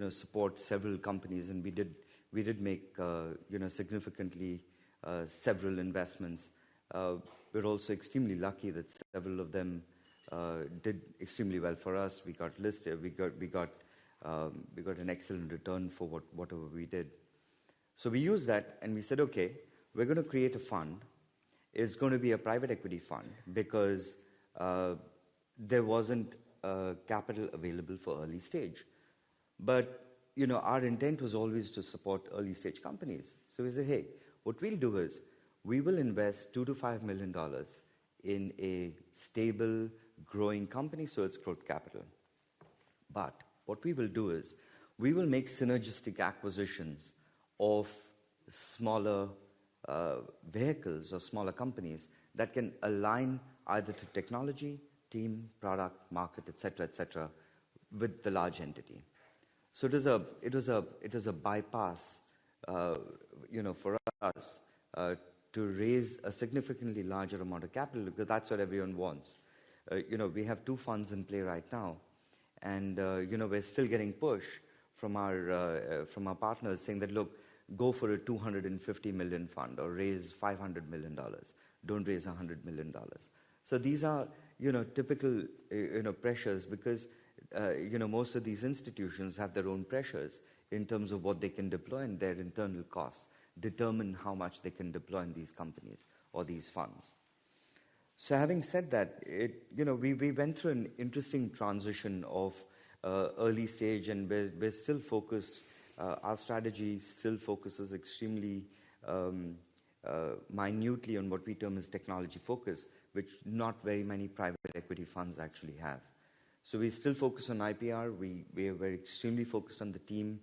[SPEAKER 6] support several companies, and we did make significantly several investments. We're also extremely lucky that several of them did extremely well for us. We got listed. We got an excellent return for whatever we did. So we used that, and we said, okay, we're going to create a fund. It's going to be a private equity fund because there wasn't capital available for early stage. But our intent was always to support early stage companies. So we said, hey, what we'll do is we will invest $2 to $5 million in a stable, growing company, so it's growth capital. But what we will do is we will make synergistic acquisitions of smaller vehicles or smaller companies that can align either to technology, team, product, market, etc., with the large entity. So it was a bypass, for us to raise a significantly larger amount of capital, because that's what everyone wants. We have 2 funds in play right now, and we're still getting push from our partners saying that, look, go for a $250 million fund or raise $500 million. Don't raise $100 million. So these are typical pressures, because most of these institutions have their own pressures in terms of what they can deploy, and their internal costs determine how much they can deploy in these companies or these funds. So having said that, we went through an interesting transition of early stage, and we're still focused. Our strategy still focuses extremely minutely on what we term as technology focus, which not very many private equity funds actually have. So we still focus on IPR. We are very extremely focused on the team.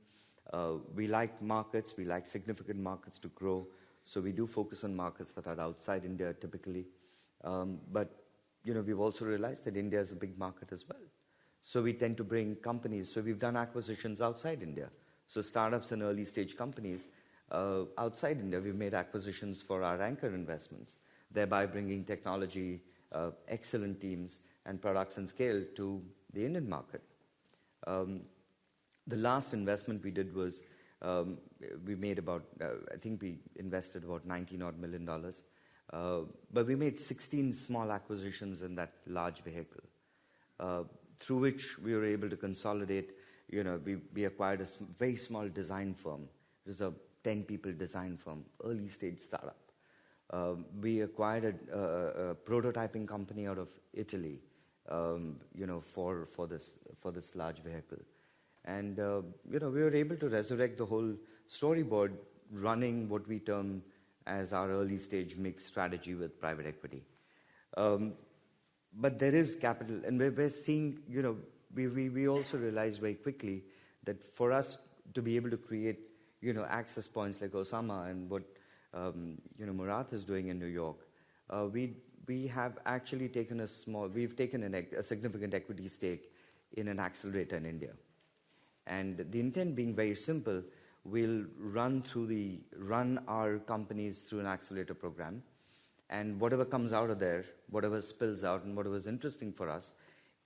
[SPEAKER 6] We like markets. We like significant markets to grow. So we do focus on markets that are outside India typically. But we've also realized that India is a big market as well. So we tend to bring companies. So we've done acquisitions outside India. So startups and early stage companies outside India, we've made acquisitions for our anchor investments, thereby bringing technology, excellent teams, and products and scale to the Indian market. The last investment we did was we made about, I think we invested about $19 million. But we made 16 small acquisitions in that large vehicle, through which we were able to consolidate. We acquired a very small design firm. It was a 10-people design firm, early stage startup. We acquired a prototyping company out of Italy, for this large vehicle. And we were able to resurrect the whole storyboard, running what we term as our early stage mixed strategy with private equity. But there is capital, and we're seeing, we also realized very quickly that for us to be able to create, access points like Osama and what, Murat is doing in New York, we have actually taken we've taken a significant equity stake in an accelerator in India. And the intent being very simple: we'll run our companies through an accelerator program, and whatever comes out of there, whatever spills out, and whatever is interesting for us,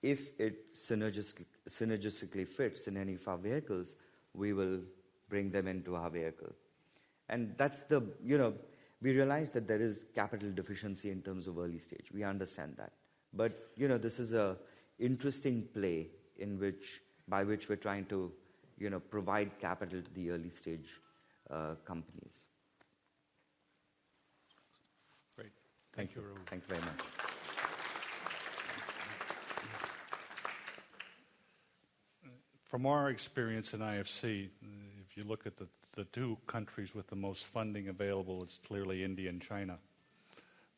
[SPEAKER 6] if it synergistically fits in any of our vehicles, we will bring them into our vehicle. And that's we realize that there is capital deficiency in terms of early stage. We understand that. But, this is a interesting play by which we're trying to, provide capital to the early stage companies.
[SPEAKER 2] Great. Thank you.
[SPEAKER 6] Thank you very much.
[SPEAKER 2] From our experience in IFC, if you look at the 2 countries with the most funding available, it's clearly India and China.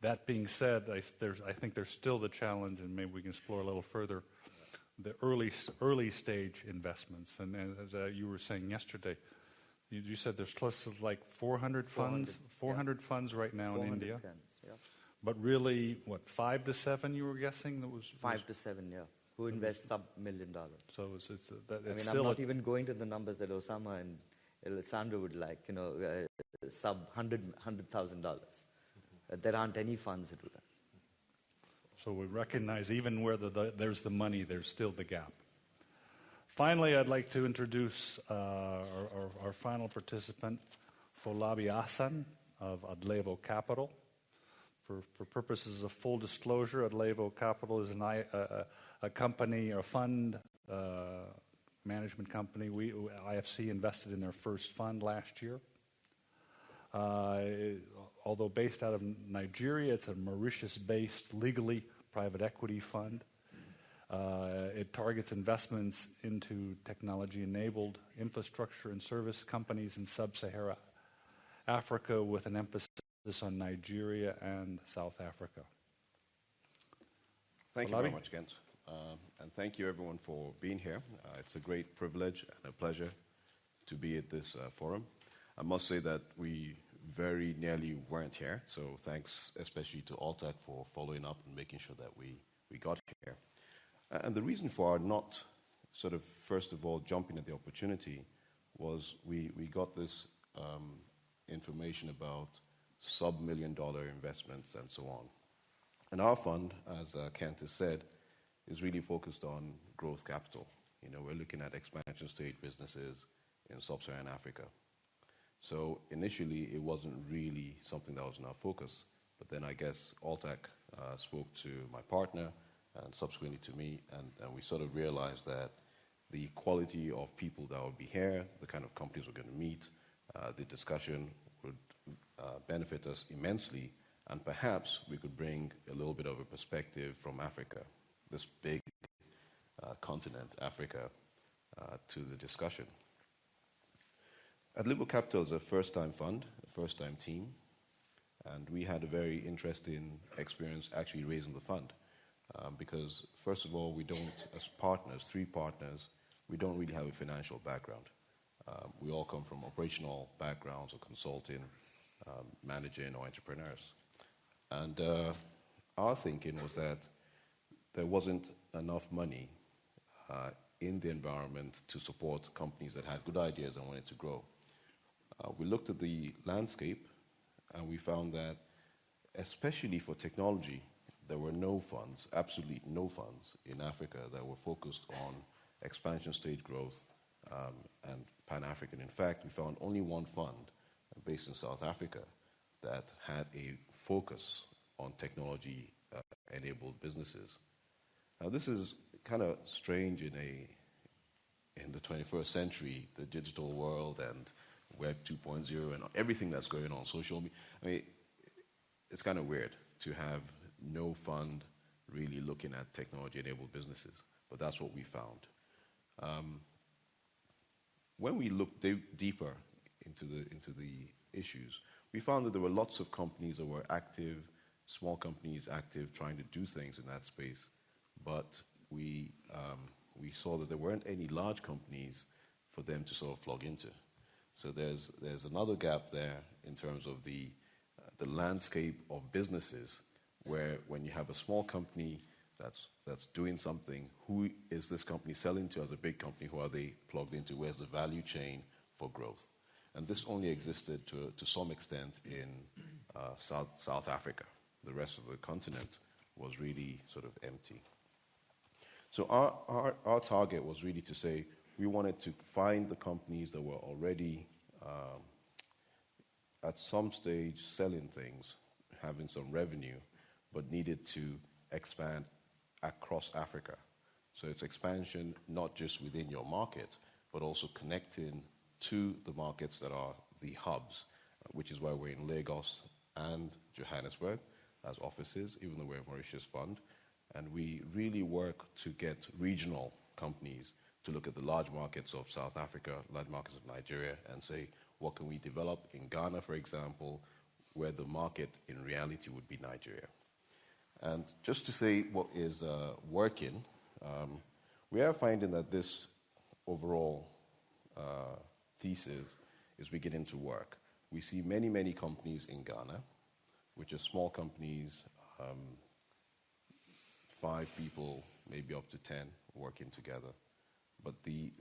[SPEAKER 2] That being said, I think there's still the challenge, and maybe we can explore a little further, the early stage investments. And as you were saying yesterday, you said there's close to like 400 funds, 400 funds right now in India.
[SPEAKER 6] Funds, yeah.
[SPEAKER 2] But really, what, 5 to 7 you were guessing? That was
[SPEAKER 6] 5 to 7, yeah. Who invest $1 million.
[SPEAKER 2] So it's
[SPEAKER 6] I mean,
[SPEAKER 2] still
[SPEAKER 6] I'm not even going to the numbers that Osama and Lisandro would like, sub $100,000. There aren't any funds that do that.
[SPEAKER 2] So we recognize even where there's the money, there's still the gap. Finally, I'd like to introduce our final participant, Folabi Hassan of Adlevo Capital. For purposes of full disclosure, Adlevo Capital is a company, a fund management company. IFC invested in their first fund last year. Although based out of Nigeria, it's a Mauritius-based, legally private equity fund. It targets investments into technology-enabled infrastructure and service companies in sub-Saharan Africa with an emphasis on Nigeria and South Africa.
[SPEAKER 7] Thank you very much, Kent. And thank you, everyone, for being here. It's a great privilege and a pleasure to be at this forum. I must say that we very nearly weren't here, so thanks especially to Alltech for following up and making sure that we got here. And the reason for our not sort of, first of all, jumping at the opportunity was we got this information about sub-$1 million investments and so on. And our fund, as Kent has said, is really focused on growth capital. We're looking at expansion stage businesses in sub-Saharan Africa. So initially, it wasn't really something that was in our focus. But then I guess Alltech spoke to my partner and subsequently to me, and we sort of realized that the quality of people that would be here, the kind of companies we're going to meet, the discussion would benefit us immensely, and perhaps we could bring a little bit of a perspective from Africa, this big continent, Africa, to the discussion. Adlevo Capital is a first-time fund, a first-time team, and we had a very interesting experience actually raising the fund because, first of all, we don't, as partners, 3 partners, we don't really have a financial background. We all come from operational backgrounds or consulting, managing, or entrepreneurs. And our thinking was that there wasn't enough money in the environment to support companies that had good ideas and wanted to grow. We looked at the landscape and we found that, especially for technology, there were no funds, absolutely no funds in Africa that were focused on expansion stage growth and Pan-African. In fact, we found only one fund based in South Africa that had a focus on technology-enabled businesses. Now, this is kind of strange in the 21st century, the digital world and Web 2.0 and everything that's going on, social media. I mean, it's kind of weird to have no fund really looking at technology-enabled businesses, but that's what we found. When we looked deeper into the issues, we found that there were lots of companies that were active, small companies active, trying to do things in that space, but we saw that there weren't any large companies for them to sort of plug into. So there's another gap there in terms of the landscape of businesses, where when you have a small company that's doing something, who is this company selling to as a big company? Who are they plugged into? Where's the value chain for growth? And this only existed to some extent in South Africa. The rest of the continent was really sort of empty. So our target was really to say we wanted to find the companies that were already at some stage selling things, having some revenue, but needed to expand across Africa. So it's expansion not just within your market, but also connecting to the markets that are the hubs, which is why we're in Lagos and Johannesburg as offices, even though we're a Mauritius fund. And we really work to get regional companies to look at the large markets of South Africa, large markets of Nigeria, and say, what can we develop in Ghana, for example? where the market in reality would be Nigeria. And just to say what is working, we are finding that this overall thesis is beginning to work. We see many, many companies in Ghana, which are small companies, 5 people, maybe up to 10, working together. But the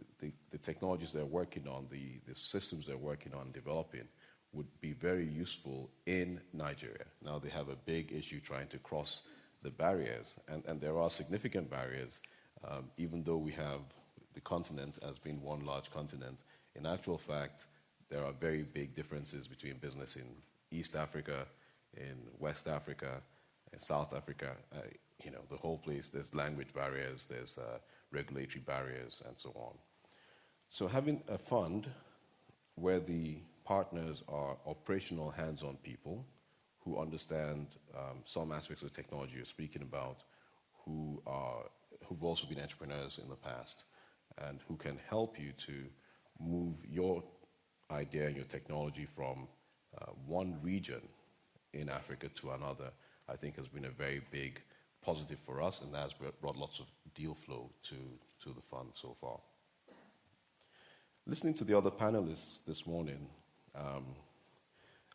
[SPEAKER 7] technologies they're working on, the systems they're working on developing, would be very useful in Nigeria. Now they have a big issue trying to cross the barriers, and there are significant barriers, even though we have the continent as being one large continent. In actual fact, there are very big differences between business in East Africa, in West Africa, in South Africa. The whole place, there's language barriers, there's regulatory barriers, and so on. So having a fund where the partners are operational hands-on people who understand some aspects of technology you're speaking about, who've also been entrepreneurs in the past, and who can help you to move your idea and your technology from one region in Africa to another, I think has been a very big positive for us, and that has brought lots of deal flow to the fund so far. Listening to the other panelists this morning,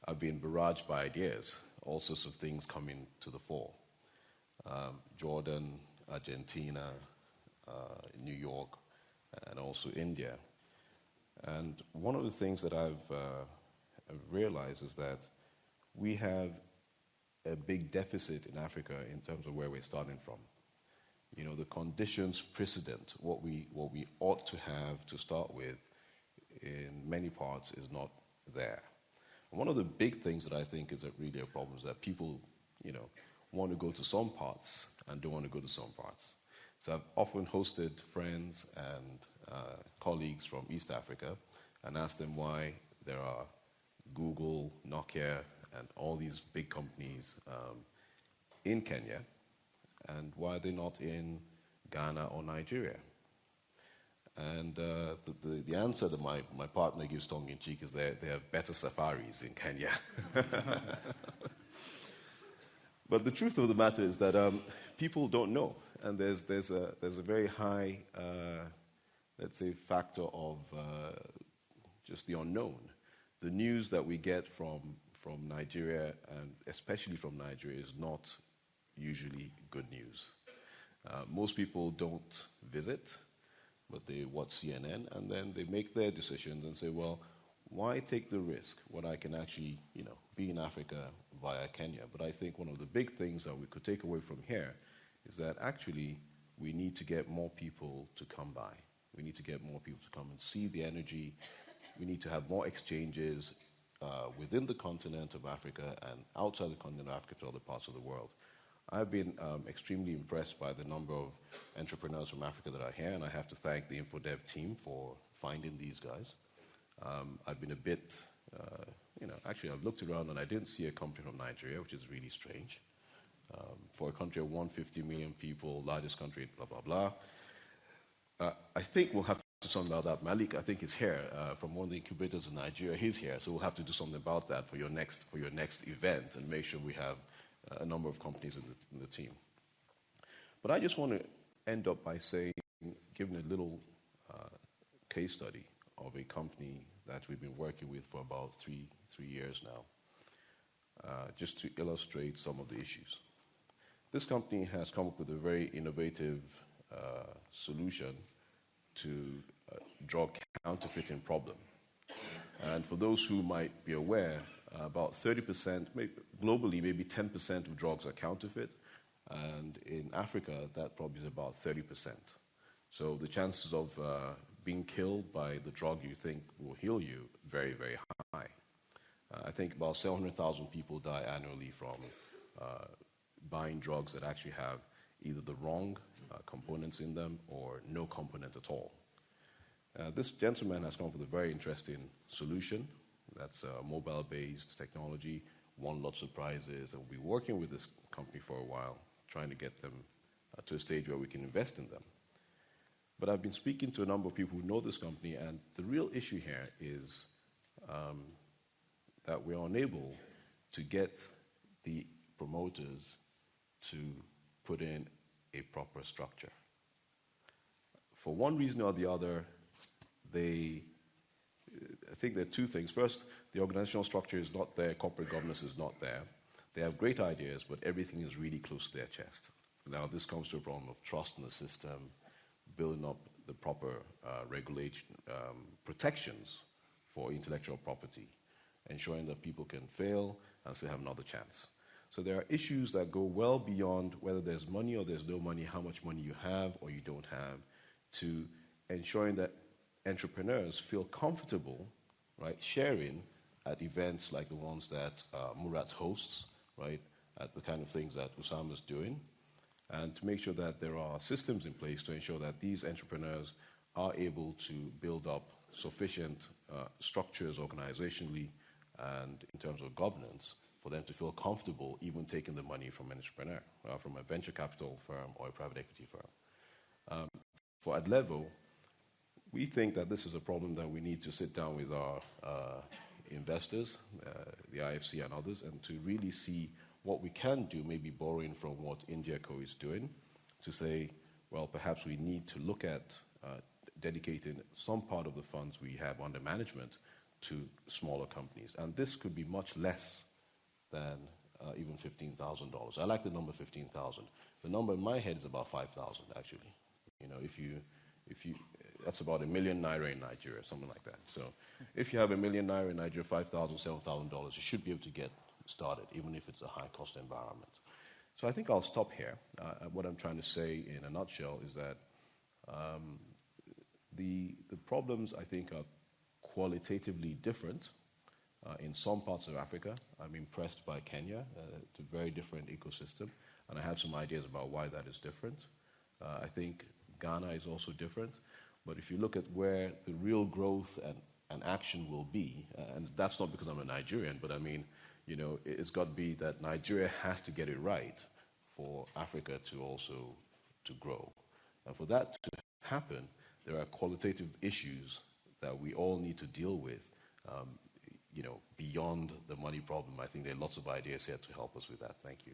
[SPEAKER 7] I've been barraged by ideas, all sorts of things coming to the fore. Jordan, Argentina, New York, and also India. And one of the things that I've realized is that we have a big deficit in Africa in terms of where we're starting from. The conditions precedent, what we ought to have to start with in many parts is not there. And one of the big things that I think is really a problem is that people, want to go to some parts and don't want to go to some parts. So I've often hosted friends and colleagues from East Africa and asked them why there are Google, Nokia, and all these big companies in Kenya, and why they're not in Ghana or Nigeria. And the answer that my partner gives tongue-in-cheek is they have better safaris in Kenya. But the truth of the matter is that people don't know, and there's a very high, let's say, factor of just the unknown. The news that we get from Nigeria, and especially from Nigeria, is not usually good news. Most people don't visit, but they watch CNN, and then they make their decisions and say, well, why take the risk when I can actually, be in Africa via Kenya? But I think one of the big things that we could take away from here is that actually we need to get more people to come by. We need to get more people to come and see the energy. We need to have more exchanges within the continent of Africa and outside the continent of Africa to other parts of the world. I've been extremely impressed by the number of entrepreneurs from Africa that are here, and I have to thank the InfoDev team for finding these guys. I've been a bit, actually I've looked around and I didn't see a company from Nigeria, which is really strange. For a country of 150 million people, largest country, blah, blah, blah. I think we'll have to do something about that. Malik, I think, is here from one of the incubators in Nigeria. He's here, so we'll have to do something about that for your next event and make sure we have a number of companies in the team. But I just want to end up by saying, giving a little case study of a company that we've been working with for about three years now, just to illustrate some of the issues. This company has come up with a very innovative solution to drug counterfeiting problem. And for those who might be aware, about 30%, globally maybe 10% of drugs are counterfeit, and in Africa that probably is about 30%. So the chances of being killed by the drug you think will heal you, very, very high. I think about 700,000 people die annually from buying drugs that actually have either the wrong components in them or no component at all. This gentleman has come up with a very interesting solution. That's mobile-based technology, won lots of prizes, and we'll be working with this company for a while, trying to get them to a stage where we can invest in them. But I've been speaking to a number of people who know this company, and the real issue here is that we're unable to get the promoters to put in a proper structure. For one reason or the other, I think there are two things. First, the organizational structure is not there, corporate governance is not there. They have great ideas, but everything is really close to their chest. Now, this comes to a problem of trust in the system, building up the proper regulation, protections for intellectual property, ensuring that people can fail and still have another chance. So there are issues that go well beyond whether there's money or there's no money, how much money you have or you don't have, to ensuring that entrepreneurs feel comfortable, right, sharing at events like the ones that Murat hosts, right, at the kind of things that Usama is doing, and to make sure that there are systems in place to ensure that these entrepreneurs are able to build up sufficient structures organizationally and in terms of governance for them to feel comfortable even taking the money from an entrepreneur, from a venture capital firm or a private equity firm. For Adlevo, we think that this is a problem that we need to sit down with our investors, the IFC and others, and to really see what we can do, maybe borrowing from what IndiaCo is doing, to say, well, perhaps we need to look at dedicating some part of the funds we have under management to smaller companies. And this could be much less than even $15,000. I like the number 15,000. The number in my head is about 5,000, actually. You know, if you that's about 1 million naira in Nigeria, something like that. So if you have 1 million naira in Nigeria, $5,000, $7,000, you should be able to get started, even if it's a high-cost environment. So I think I'll stop here. What I'm trying to say in a nutshell is that the problems, I think, are qualitatively different in some parts of Africa. I'm impressed by Kenya. It's a very different ecosystem, and I have some ideas about why that is different. I think Ghana is also different. But if you look at where the real growth and action will be, and that's not because I'm a Nigerian, but I mean, you know, it's got to be that Nigeria has to get it right for Africa to also to grow. And for that to happen, there are qualitative issues that we all need to deal with, you know, beyond the money problem. I think there are lots of ideas here to help us with that. Thank you.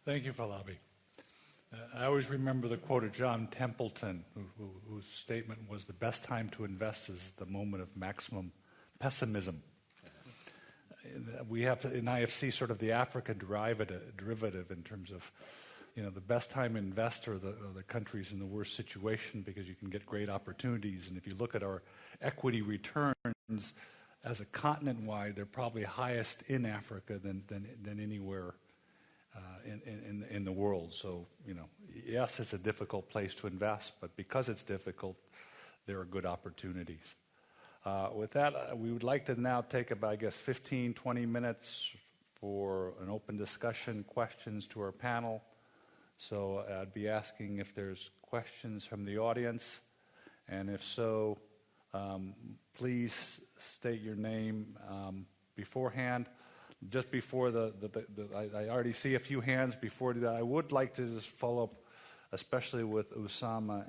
[SPEAKER 2] Thank you, Falabi. I always remember the quote of John Templeton, whose statement was, "The best time to invest is the moment of maximum pessimism." We have in IFC sort of the African derivative in terms of, you know, the best time to invest are the countries in the worst situation because you can get great opportunities. And if you look at our equity returns as a continent-wide, they're probably highest in Africa than anywhere in the world. So, you know, yes, it's a difficult place to invest, but because it's difficult, there are good opportunities. With that, we would like to now take about, I guess, 15, 20 minutes for an open discussion, questions to our panel. So I'd be asking if there's questions from the audience, and if so, please state your name beforehand. Just before I already see a few hands before that. I would like to just follow up, especially with Usama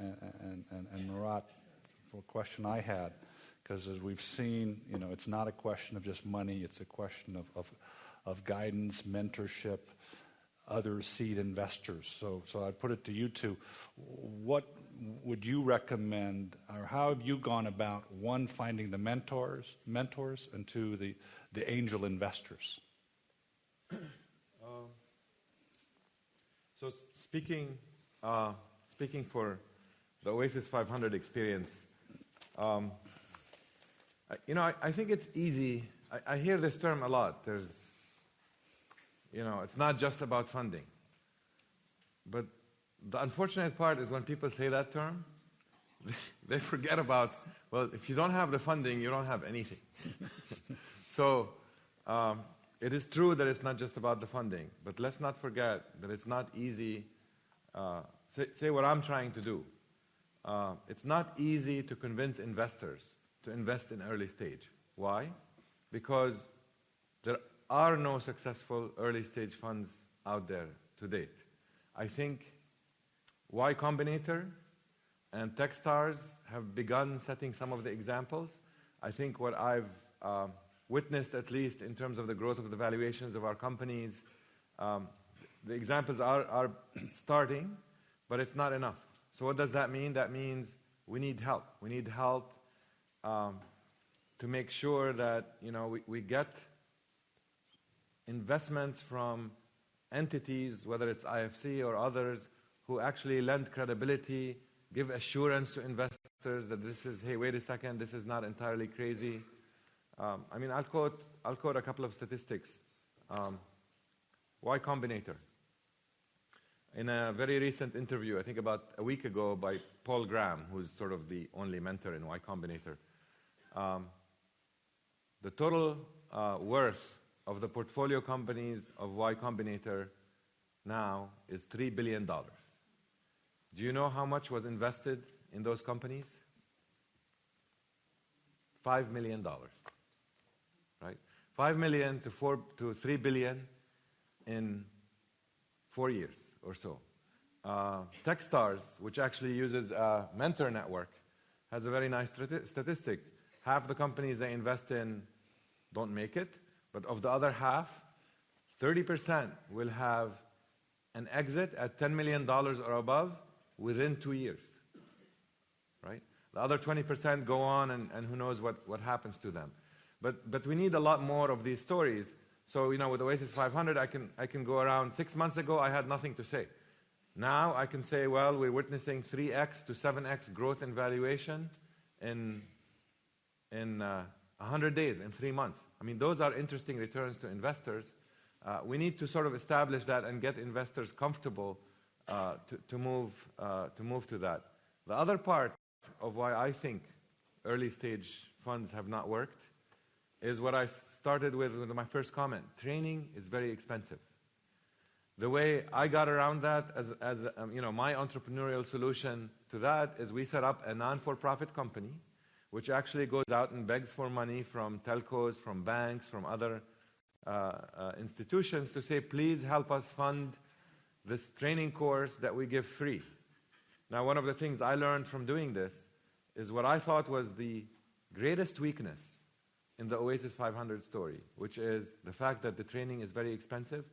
[SPEAKER 2] and Murat, for a question I had, because as we've seen, you know, it's not a question of just money; it's a question of guidance, mentorship, other seed investors. So I'd put it to you two: what would you recommend, or how have you gone about, one, finding the mentors, and two, the angel investors?
[SPEAKER 3] So speaking for the Oasis 500 experience, you know, I think it's easy. I hear this term a lot. There's, you know, it's not just about funding. But the unfortunate part is when people say that term, they forget about, well, if you don't have the funding, you don't have anything. So it is true that it's not just about the funding, but let's not forget that it's not easy. Say what I'm trying to do. It's not easy to convince investors to invest in early stage. Why? Because there are no successful early stage funds out there to date. I think Y Combinator and Techstars have begun setting some of the examples. I think what I've witnessed, at least in terms of the growth of the valuations of our companies, the examples are starting, but it's not enough. So what does that mean? That means we need help. We need help to make sure that we get investments from entities, whether it's IFC or others, who actually lend credibility, give assurance to investors that this is, hey, wait a second, this is not entirely crazy. I'll quote a couple of statistics. Y Combinator. In a very recent interview, I think about a week ago, by Paul Graham, who's sort of the only mentor in Y Combinator, the total worth of the portfolio companies of Y Combinator now is $3 billion. Do you know how much was invested in those companies? $5 million. Right? $5 million to $3 billion in 4 years or so. Techstars, which actually uses a mentor network, has a very nice statistic. Half the companies they invest in don't make it, but of the other half, 30% will have an exit at $10 million or above within 2 years. Right? The other 20% go on, and who knows what happens to them. But we need a lot more of these stories. So, with Oasis 500, I can go around. 6 months ago, I had nothing to say. Now I can say, well, we're witnessing 3x to 7x growth in valuation in 100 days, in 3 months. Those are interesting returns to investors. We need to sort of establish that and get investors comfortable to move to that. The other part of why I think early stage funds have not worked is what I started with my first comment. Training is very expensive. The way I got around that, as my entrepreneurial solution to that, is we set up a non-for-profit company, which actually goes out and begs for money from telcos, from banks, from other institutions to say, please help us fund this training course that we give free. Now, one of the things I learned from doing this is what I thought was the greatest weakness in the Oasis 500 story, which is the fact that the training is very expensive,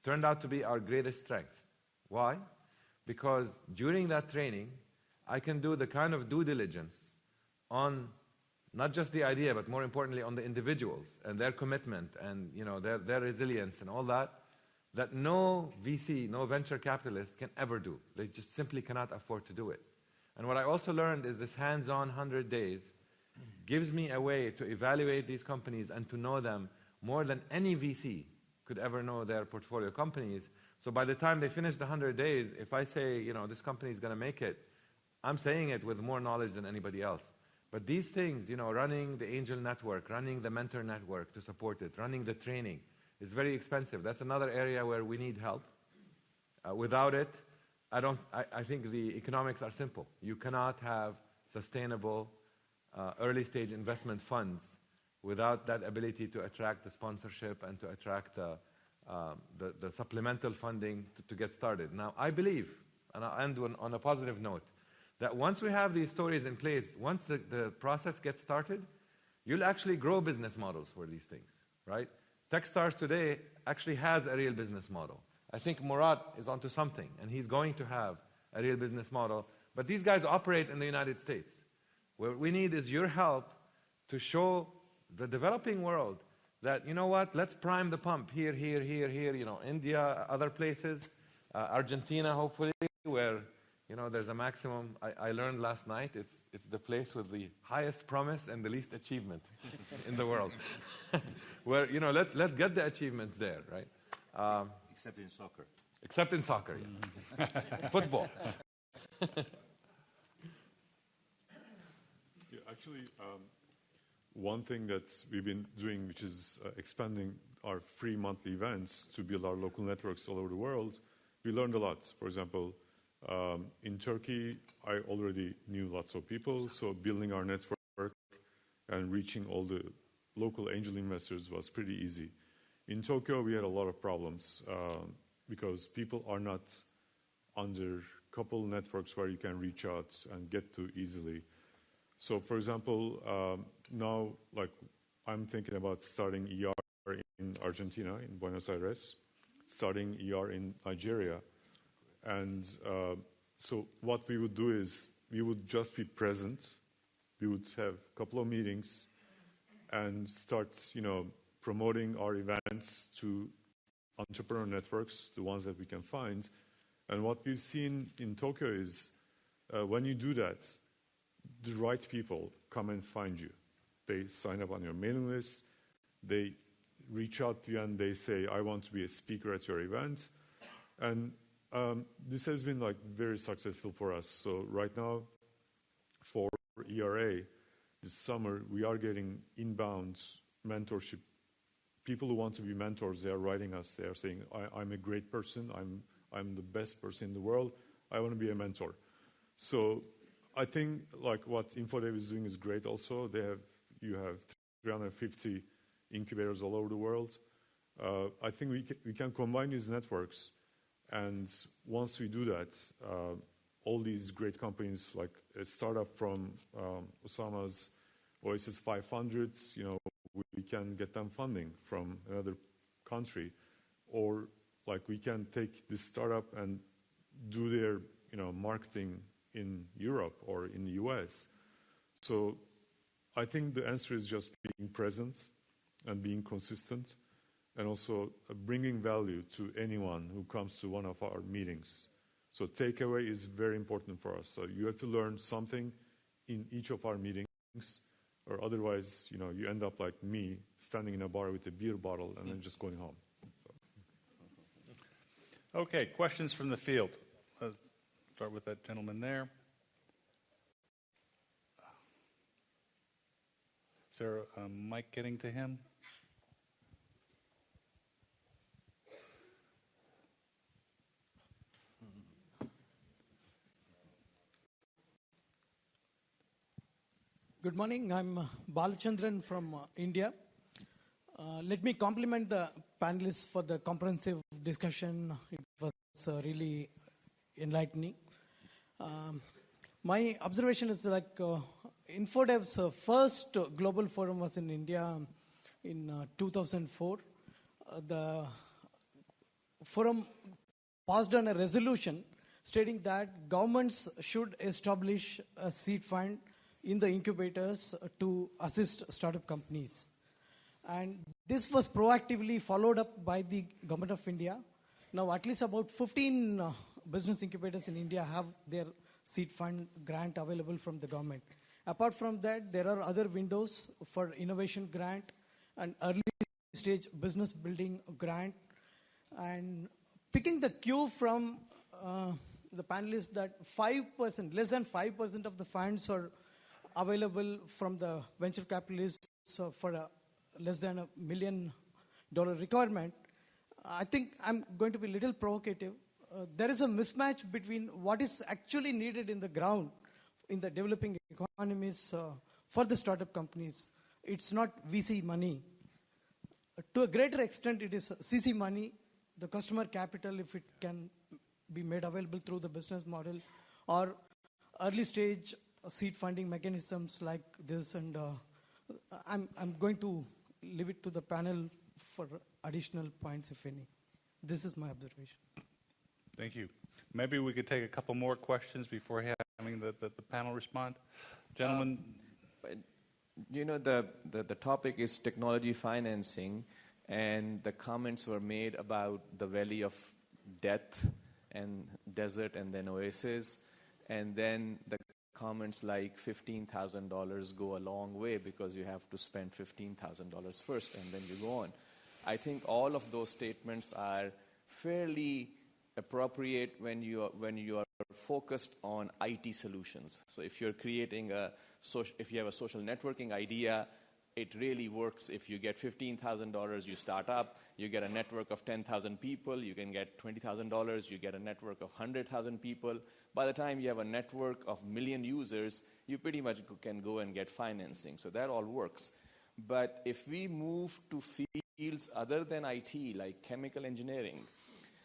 [SPEAKER 3] turned out to be our greatest strength. Why? Because during that training, I can do the kind of due diligence on not just the idea, but more importantly on the individuals and their commitment and their resilience and all that no VC, no venture capitalist can ever do. They just simply cannot afford to do it. And what I also learned is this hands-on 100 days gives me a way to evaluate these companies and to know them more than any VC could ever know their portfolio companies. So by the time they finish the 100 days, if I say, this company is going to make it, I'm saying it with more knowledge than anybody else. But these things, running the angel network, running the mentor network to support it, running the training, is very expensive. That's another area where we need help. Without it, I think the economics are simple. You cannot have sustainable early stage investment funds without that ability to attract the sponsorship and to attract the supplemental funding to get started. Now, I believe, and I'll end on a positive note, that once we have these stories in place, once the process gets started, you'll actually grow business models for these things, right? Techstars today actually has a real business model. I think Murat is onto something, and he's going to have a real business model. But these guys operate in the United States. What we need is your help to show the developing world that, let's prime the pump here, India, other places, Argentina, hopefully, where, there's a maximum. I learned last night it's the place with the highest promise and the least achievement in the world. Where, let's get the achievements there, right?
[SPEAKER 4] Except in soccer.
[SPEAKER 3] Except in soccer, yeah. Football.
[SPEAKER 5] Actually, one thing that we've been doing, which is expanding our free monthly events to build our local networks all over the world, we learned a lot. For example, in Turkey, I already knew lots of people, so building our network and reaching all the local angel investors was pretty easy. In Tokyo, we had a lot of problems because people are not under couple networks where you can reach out and get to easily. So, for example, now, like, I'm thinking about starting ER in Argentina, in Buenos Aires, starting ER in Nigeria. And so what we would do is we would just be present. We would have a couple of meetings and start, promoting our events to entrepreneur networks, the ones that we can find. And what we've seen in Tokyo is when you do that, the right people come and find you. They sign up on your mailing list. They reach out to you and they say, I want to be a speaker at your event. And this has been like very successful for us. So right now, for ERA, this summer, we are getting inbound mentorship. People who want to be mentors, they are writing us. They are saying, I'm a great person. I'm the best person in the world. I want to be a mentor. So I think like what InfoDev is doing is great also. You have 350 incubators all over the world. I think we can combine these networks. And once we do that, all these great companies, like a startup from Osama's OSS 500, we can get them funding from another country, or like we can take this startup and do their marketing in Europe or in the US. So I think the answer is just being present and being consistent, and also bringing value to anyone who comes to one of our meetings. So takeaway is very important for us. So you have to learn something in each of our meetings, or otherwise, you end up like me, standing in a bar with a beer bottle and then just going home.
[SPEAKER 2] Okay, questions from the field. Let's start with that gentleman there. Is there a mic getting to him?
[SPEAKER 8] Good morning. I'm Balachandran from India. Let me compliment the panelists for the comprehensive discussion. It was really enlightening. My observation is like InfoDev's first global forum was in India in 2004. The forum passed on a resolution stating that governments should establish a seed fund in the incubators to assist startup companies. And this was proactively followed up by the Government of India. Now at least about 15 business incubators in India have their seed fund grant available from the government. Apart from that, there are other windows for innovation grant and early stage business building grant. And picking the cue from the panelists that 5%, less than 5% of the funds are available from the venture capitalists for a less than $1 million requirement, I think I'm going to be a little provocative. There is a mismatch between what is actually needed in the ground in the developing economies for the startup companies. It's not VC money. To a greater extent, it is CC money, the customer capital, if it can be made available through the business model, or early stage seed funding mechanisms like this. And I'm going to leave it to the panel for additional points, if any. This is my observation.
[SPEAKER 2] Thank you. Maybe we could take a couple more questions before having the panel respond. Gentlemen.
[SPEAKER 9] The topic is technology financing, and the comments were made about the valley of death and desert and then oasis, and then the comments like $15,000 go a long way because you have to spend $15,000 first and then you go on. I think all of those statements are fairly appropriate when you are focused on IT solutions. So if you're creating if you have a social networking idea, it really works. If you get $15,000, you start up, you get a network of 10,000 people, you can get $20,000, you get a network of 100,000 people. By the time you have a network of 1 million users, you pretty much can go and get financing. So that all works. But if we move to fields other than IT, like chemical engineering,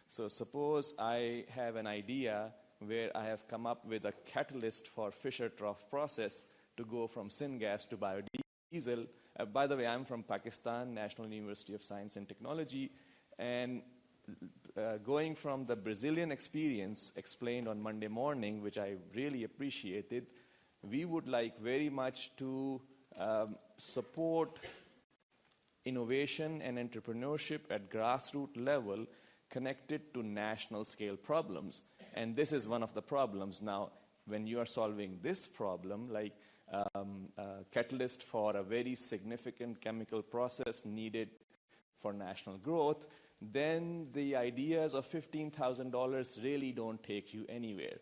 [SPEAKER 9] so suppose I have an idea where I have come up with a catalyst for Fischer-Tropsch process to go from syngas to biodiesel. By the way, I'm from Pakistan, National University of Science and Technology, and going from the Brazilian experience explained on Monday morning, which I really appreciated, we would like very much to support innovation and entrepreneurship at grassroots level connected to national scale problems. And this is one of the problems. Now, when you are solving this problem, like catalyst for a very significant chemical process needed for national growth, then the ideas of $15,000 really don't take you anywhere.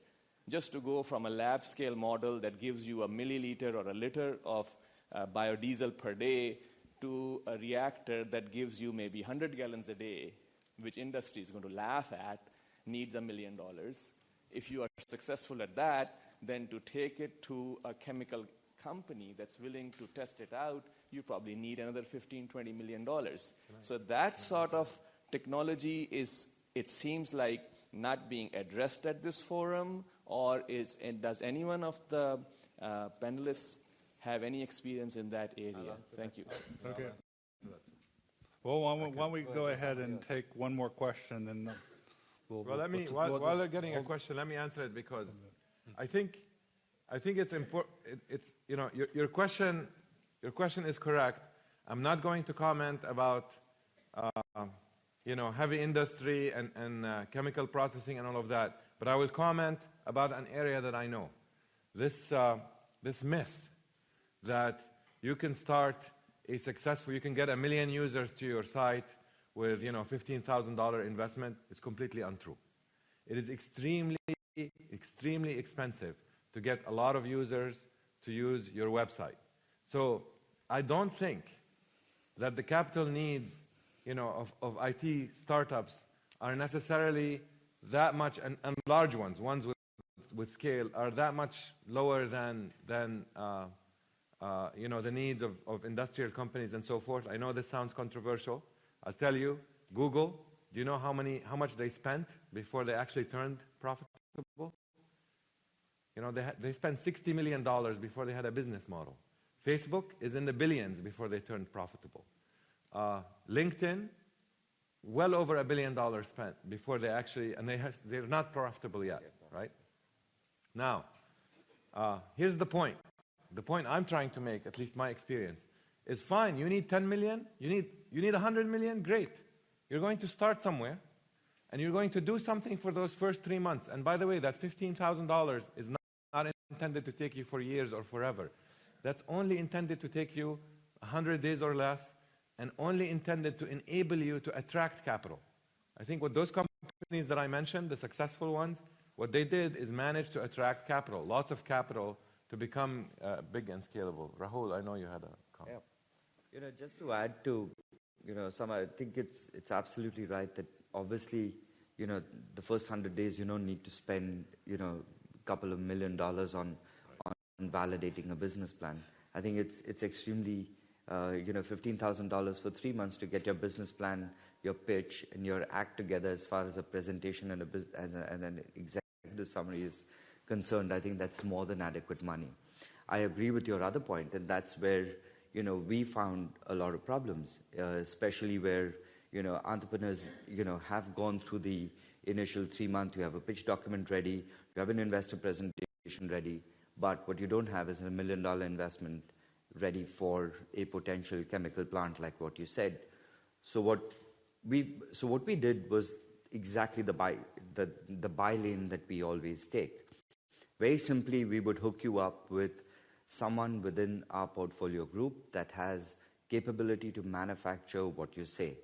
[SPEAKER 9] Just to go from a lab scale model that gives you a milliliter or a liter of biodiesel per day to a reactor that gives you maybe 100 gallons a day, which industry is going to laugh at, needs $1 million. If you are successful at that, then to take it to a chemical company that's willing to test it out, you probably need another $15-20 million. So that sort of technology is, it seems like, not being addressed at this forum, or does anyone of the panelists have any experience in that area? Thank you.
[SPEAKER 2] Okay. Well, why don't we go ahead and take one more question, and
[SPEAKER 3] while they're getting a question, let me answer it, because I think it's important. It's your question is correct. I'm not going to comment about heavy industry and chemical processing and all of that, but I will comment about an area that I know. This myth that you can you can get 1 million users to your site with $15,000 investment is completely untrue. It is extremely expensive to get a lot of users to use your website. So I don't think that the capital needs of IT startups are necessarily that much, and large ones with scale, are that much lower than the needs of industrial companies and so forth. I know this sounds controversial. I'll tell you, Google, do you know how much they spent before they actually turned profitable? They spent $60 million before they had a business model. Facebook is in the billions before they turned profitable. LinkedIn, well over $1 billion spent before they actually, and they're not profitable yet, right? Now, here's the point. The point I'm trying to make, at least my experience, is fine. You need 10 million, you need 100 million, great. You're going to start somewhere, and you're going to do something for those first 3 months. And by the way, that $15,000 is not intended to take you for years or forever. That's only intended to take you 100 days or less, and only intended to enable you to attract capital. I think what those companies that I mentioned, the successful ones, what they did is manage to attract capital, lots of capital, to become big and scalable. Rahul, I know you had a comment.
[SPEAKER 6] Yeah. Just to add to, I think it's absolutely right that obviously, the first 100 days you don't need to spend, a couple of $1 million on validating a business plan. I think it's extremely, $15,000 for 3 months to get your business plan, your pitch, and your act together as far as a presentation and an executive summary is concerned. I think that's more than adequate money. I agree with your other point, and that's where we found a lot of problems, especially where entrepreneurs have gone through the initial 3 months. You have a pitch document ready, you have an investor presentation ready, but what you don't have is a $1 million investment ready for a potential chemical plant, like what you said. So what we did was exactly the buy lane that we always take. Very simply, we would hook you up with someone within our portfolio group that has capability to manufacture what you say.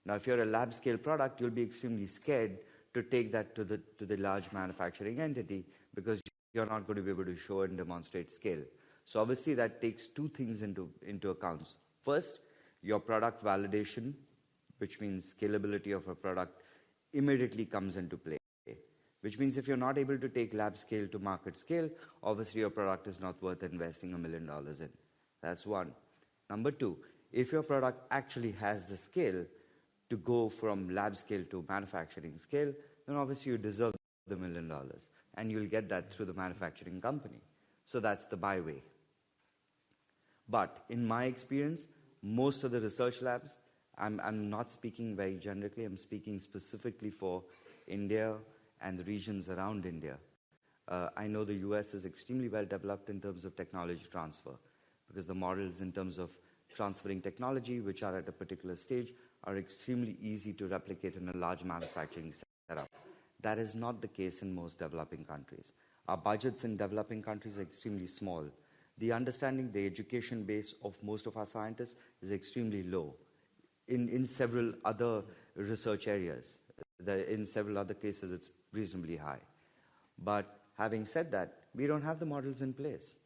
[SPEAKER 6] Now, if you're a lab scale product, you'll be extremely scared to take that to the large manufacturing entity, because you're not going to be able to show and demonstrate scale. So obviously that takes two things into account. First, your product validation, which means scalability of a product, immediately comes into play. Which means if you're not able to take lab scale to market scale, obviously your product is not worth investing $1 million in. That's one. Number two, if your product actually has the scale to go from lab scale to manufacturing scale, then obviously you deserve the $1 million. And you'll get that through the manufacturing company. So that's the buy way. But in my experience, most of the research labs, I'm not speaking very generically, I'm speaking specifically for India and the regions around India. I know the US is extremely well developed in terms of technology transfer, because the models in terms of transferring technology, which are at a particular stage, are extremely easy to replicate in a large manufacturing setup. That is not the case in most developing countries. Our budgets in developing countries are extremely small. The understanding, the education base of most of our scientists is extremely low in several other research areas. In several other cases, it's reasonably high. But having said that, we don't have the models in place.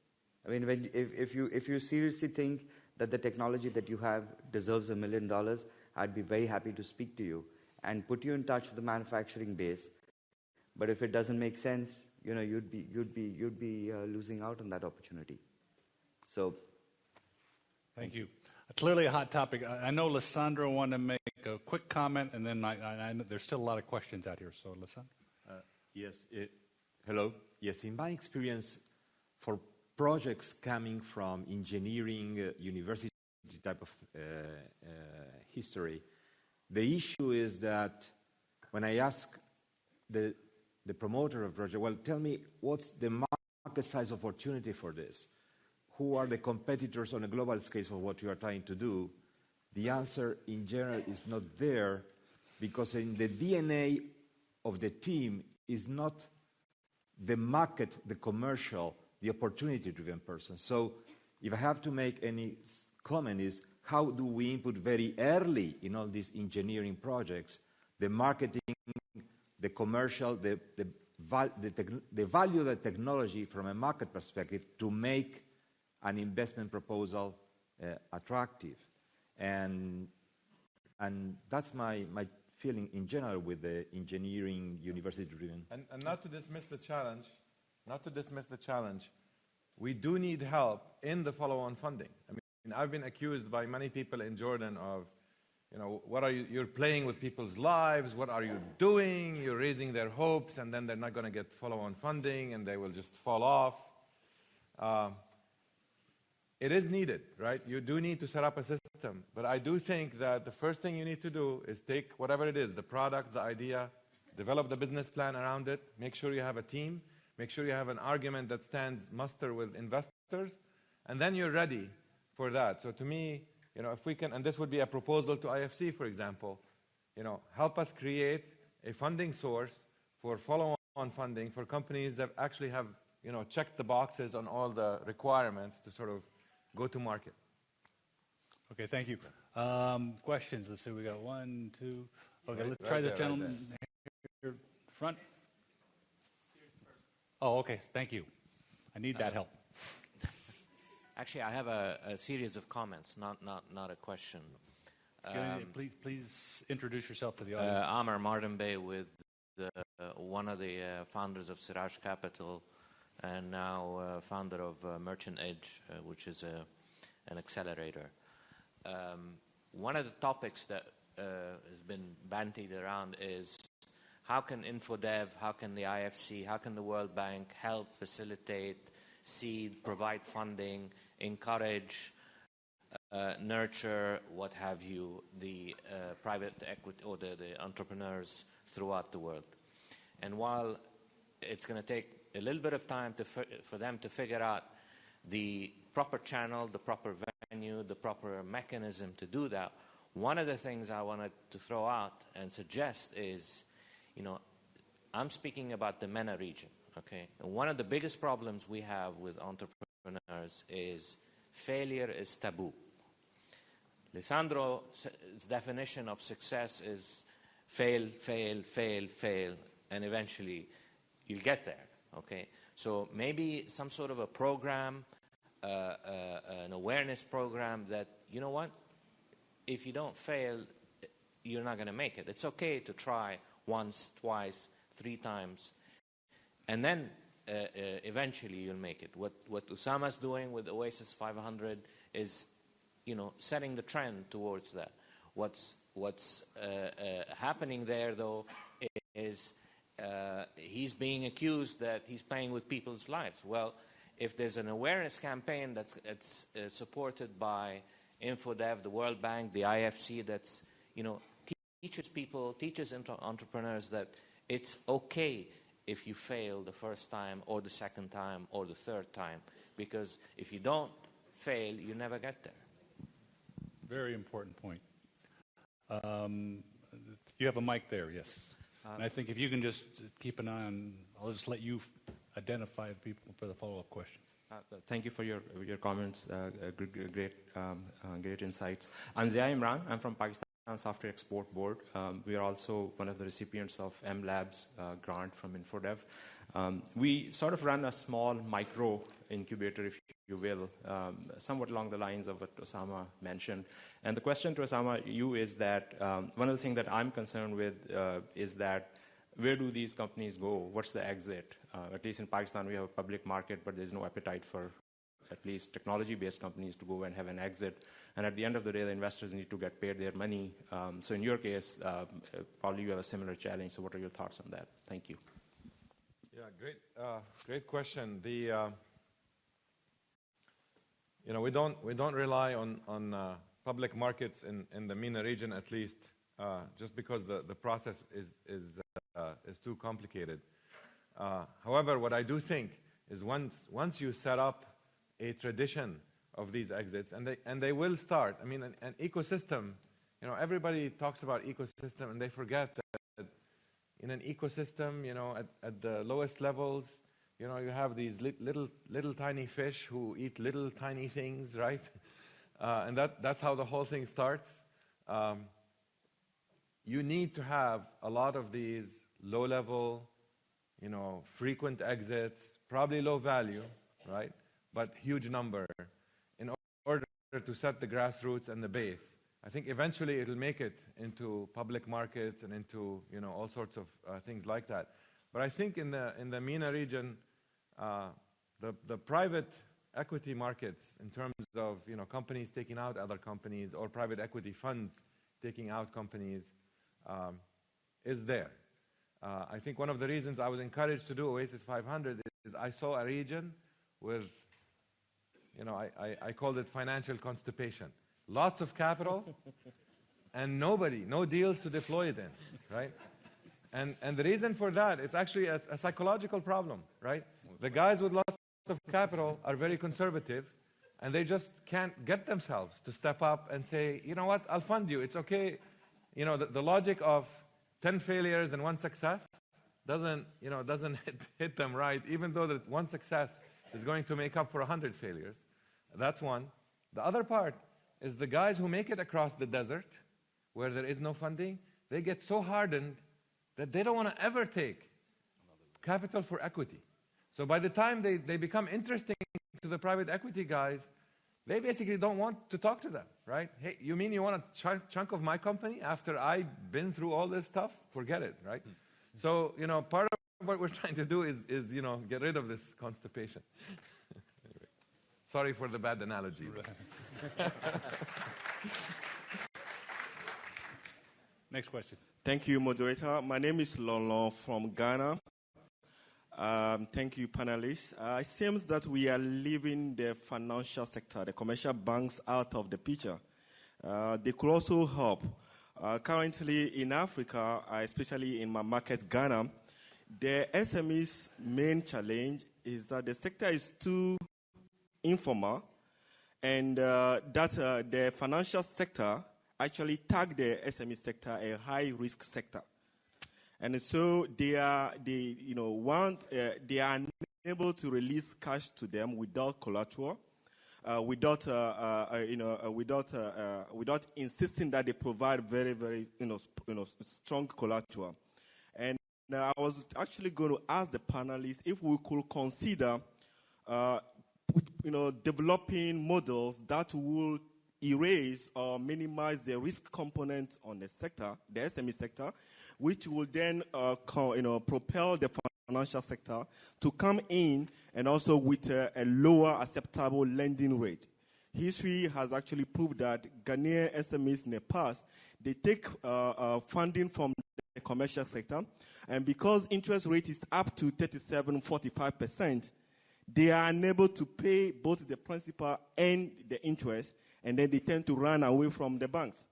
[SPEAKER 6] I mean, if you seriously think that the technology that you have deserves $1 million, I'd be very happy to speak to you and put you in touch with the manufacturing base. But if it doesn't make sense, you'd be losing out on that opportunity. So,
[SPEAKER 2] thank you. Clearly a hot topic. I know Lisandro wanted to make a quick comment, and then I know there's still a lot of questions out here. So, Lisandro.
[SPEAKER 4] Yes. Hello. Yes. In my experience, for projects coming from engineering, university type of history, the issue is that when I ask the promoter of project, well, tell me what's the market size opportunity for this? Who are the competitors on a global scale for what you are trying to do? The answer in general is not there, because in the DNA of the team is not the market, the commercial, the opportunity-driven person. So if I have to make any comment is, how do we input very early in all these engineering projects, the marketing, the commercial, the value of the technology from a market perspective to make an investment proposal attractive. And that's my feeling in general with the engineering university-driven.
[SPEAKER 3] And not to dismiss the challenge, we do need help in the follow-on funding. I mean, I've been accused by many people in Jordan of, what are you, you're playing with people's lives, what are you doing? You're raising their hopes, and then they're not going to get follow-on funding, and they will just fall off. It is needed, right? You do need to set up a system. But I do think that the first thing you need to do is take whatever it is, the product, the idea, develop the business plan around it, make sure you have a team, make sure you have an argument that stands muster with investors, and then you're ready for that. So to me, if we can, and this would be a proposal to IFC, for example, help us create a funding source for follow-on funding for companies that actually have, checked the boxes on all the requirements to sort of go to market.
[SPEAKER 2] Okay, thank you. Questions? Let's see, we got 1, 2. Okay, let's try this gentleman here front. Oh, okay, thank you. I need that help.
[SPEAKER 10] Actually, I have a series of comments, not a question.
[SPEAKER 2] Please introduce yourself to the audience.
[SPEAKER 10] Amr Martin Bey, with one of the founders of Siraj Capital, and now founder of Merchant Edge, which is an accelerator. One of the topics that has been bandied around is, how can InfoDev, how can the IFC, how can the World Bank help facilitate, seed, provide funding, encourage, nurture, what have you, the private equity or the entrepreneurs throughout the world. And while it's going to take a little bit of time for them to figure out the proper channel, the proper venue, the proper mechanism to do that, one of the things I wanted to throw out and suggest is, I'm speaking about the MENA region, okay? And one of the biggest problems we have with entrepreneurs is failure is taboo. Lisandro's definition of success is fail, fail, fail, fail, and eventually you'll get there, okay? So maybe some sort of a program, an awareness program that, you know what, if you don't fail, you're not going to make it. It's okay to try once, twice, 3 times, and then eventually you'll make it. What Usama's doing with Oasis 500 is, setting the trend towards that. What's happening there, though, is he's being accused that he's playing with people's lives. Well, if there's an awareness campaign that's supported by InfoDev, the World Bank, the IFC, that's, teaches entrepreneurs that it's okay if you fail the first time or the second time or the third time, because if you don't fail, you never get there.
[SPEAKER 2] Very important point. You have a mic there, yes. And I think if you can just keep an eye on, I'll just let you identify the people for the follow-up questions.
[SPEAKER 11] Thank you for your comments, great insights. I'm Zia Imran. I'm from Pakistan Software Export Board. We are also one of the recipients of MLab's grant from InfoDev. We sort of run a small micro incubator, if you will, somewhat along the lines of what Osama mentioned. And the question to Osama, you, is that one of the things that I'm concerned with is that where do these companies go? What's the exit? At least in Pakistan, we have a public market, but there's no appetite for at least technology-based companies to go and have an exit. And at the end of the day, the investors need to get paid their money. So in your case, probably you have a similar challenge. So what are your thoughts on that? Thank you.
[SPEAKER 3] Yeah, great question. We don't rely on public markets in the MENA region, at least, just because the process is too complicated. However, what I do think is once you set up a tradition of these exits, and they will start. I mean, an ecosystem. Everybody talks about ecosystem, and they forget that in an ecosystem, at the lowest levels, you have these little tiny fish who eat little tiny things, right? And that's how the whole thing starts. You need to have a lot of these low-level, frequent exits, probably low value, right? But huge number, in order to set the grassroots and the base. I think eventually it'll make it into public markets and into all sorts of things like that. But I think in the MENA region, the private equity markets, in terms of companies taking out other companies or private equity funds taking out companies, is there. I think one of the reasons I was encouraged to do Oasis 500 is I saw a region with, I called it financial constipation. Lots of capital and no deals to deploy it in, right? And the reason for that is actually a psychological problem, right? The guys with lots of capital are very conservative, and they just can't get themselves to step up and say, you know what, I'll fund you. It's okay. The logic of 10 failures and 1 success doesn't hit them right, even though that 1 success is going to make up for 100 failures. That's one. The other part is the guys who make it across the desert, where there is no funding, they get so hardened that they don't want to ever take capital for equity. So by the time they become interesting to the private equity guys, they basically don't want to talk to them, right? Hey, you mean you want a chunk of my company after I've been through all this stuff? Forget it, right? So, part of what we're trying to do is get rid of this constipation. Anyway, sorry for the bad analogy.
[SPEAKER 2] Next question.
[SPEAKER 12] Thank you, moderator. My name is Lolo from Ghana. Thank you, panelists. It seems that we are leaving the financial sector, the commercial banks, out of the picture. They could also help. Currently in Africa, especially in my market, Ghana, the SME's main challenge is that the sector is too informal, and that the financial sector actually tag the SME sector a high-risk sector. And so they are unable to release cash to them without collateral, without insisting that they provide very, very strong collateral. And I was actually going to ask the panelists if we could consider developing models that will erase or minimize the risk component on the sector, the SME sector, which will then propel the financial sector to come in and also with a lower acceptable lending rate. History has actually proved that Ghanaian SMEs in the past, they take funding from the commercial sector, and because interest rate is up to 37-45%, they are unable to pay both the principal and the interest, and then they tend to run away from the banks.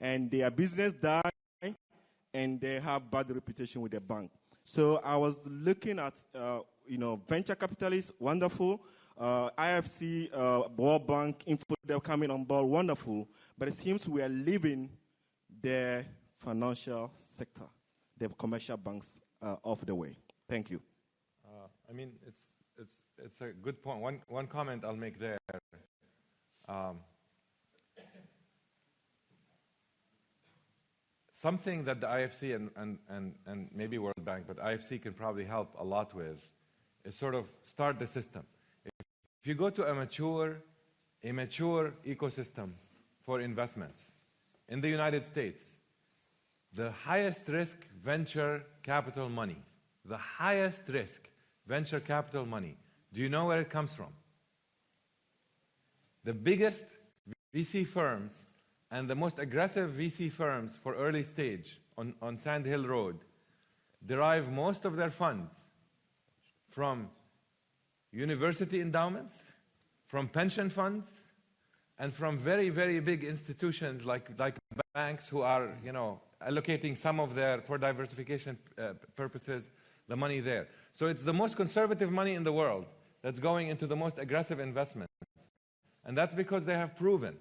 [SPEAKER 12] And their business die, and they have bad reputation with the bank. So I was looking at, venture capitalists, wonderful. IFC, World Bank, Infodel coming on board, wonderful. But it seems we are leaving the financial sector, the commercial banks, off the way. Thank you.
[SPEAKER 3] It's a good point. One comment I'll make there. Something that the IFC and maybe World Bank, but IFC can probably help a lot with, is sort of start the system. If you go to a mature ecosystem for investments in the United States, the highest risk venture capital money, do you know where it comes from? The biggest VC firms and the most aggressive VC firms for early stage on Sand Hill Road derive most of their funds from university endowments, from pension funds, and from very, very big institutions like banks who are, allocating some of their, for diversification purposes, the money there. So it's the most conservative money in the world that's going into the most aggressive investments. And that's because they have proven,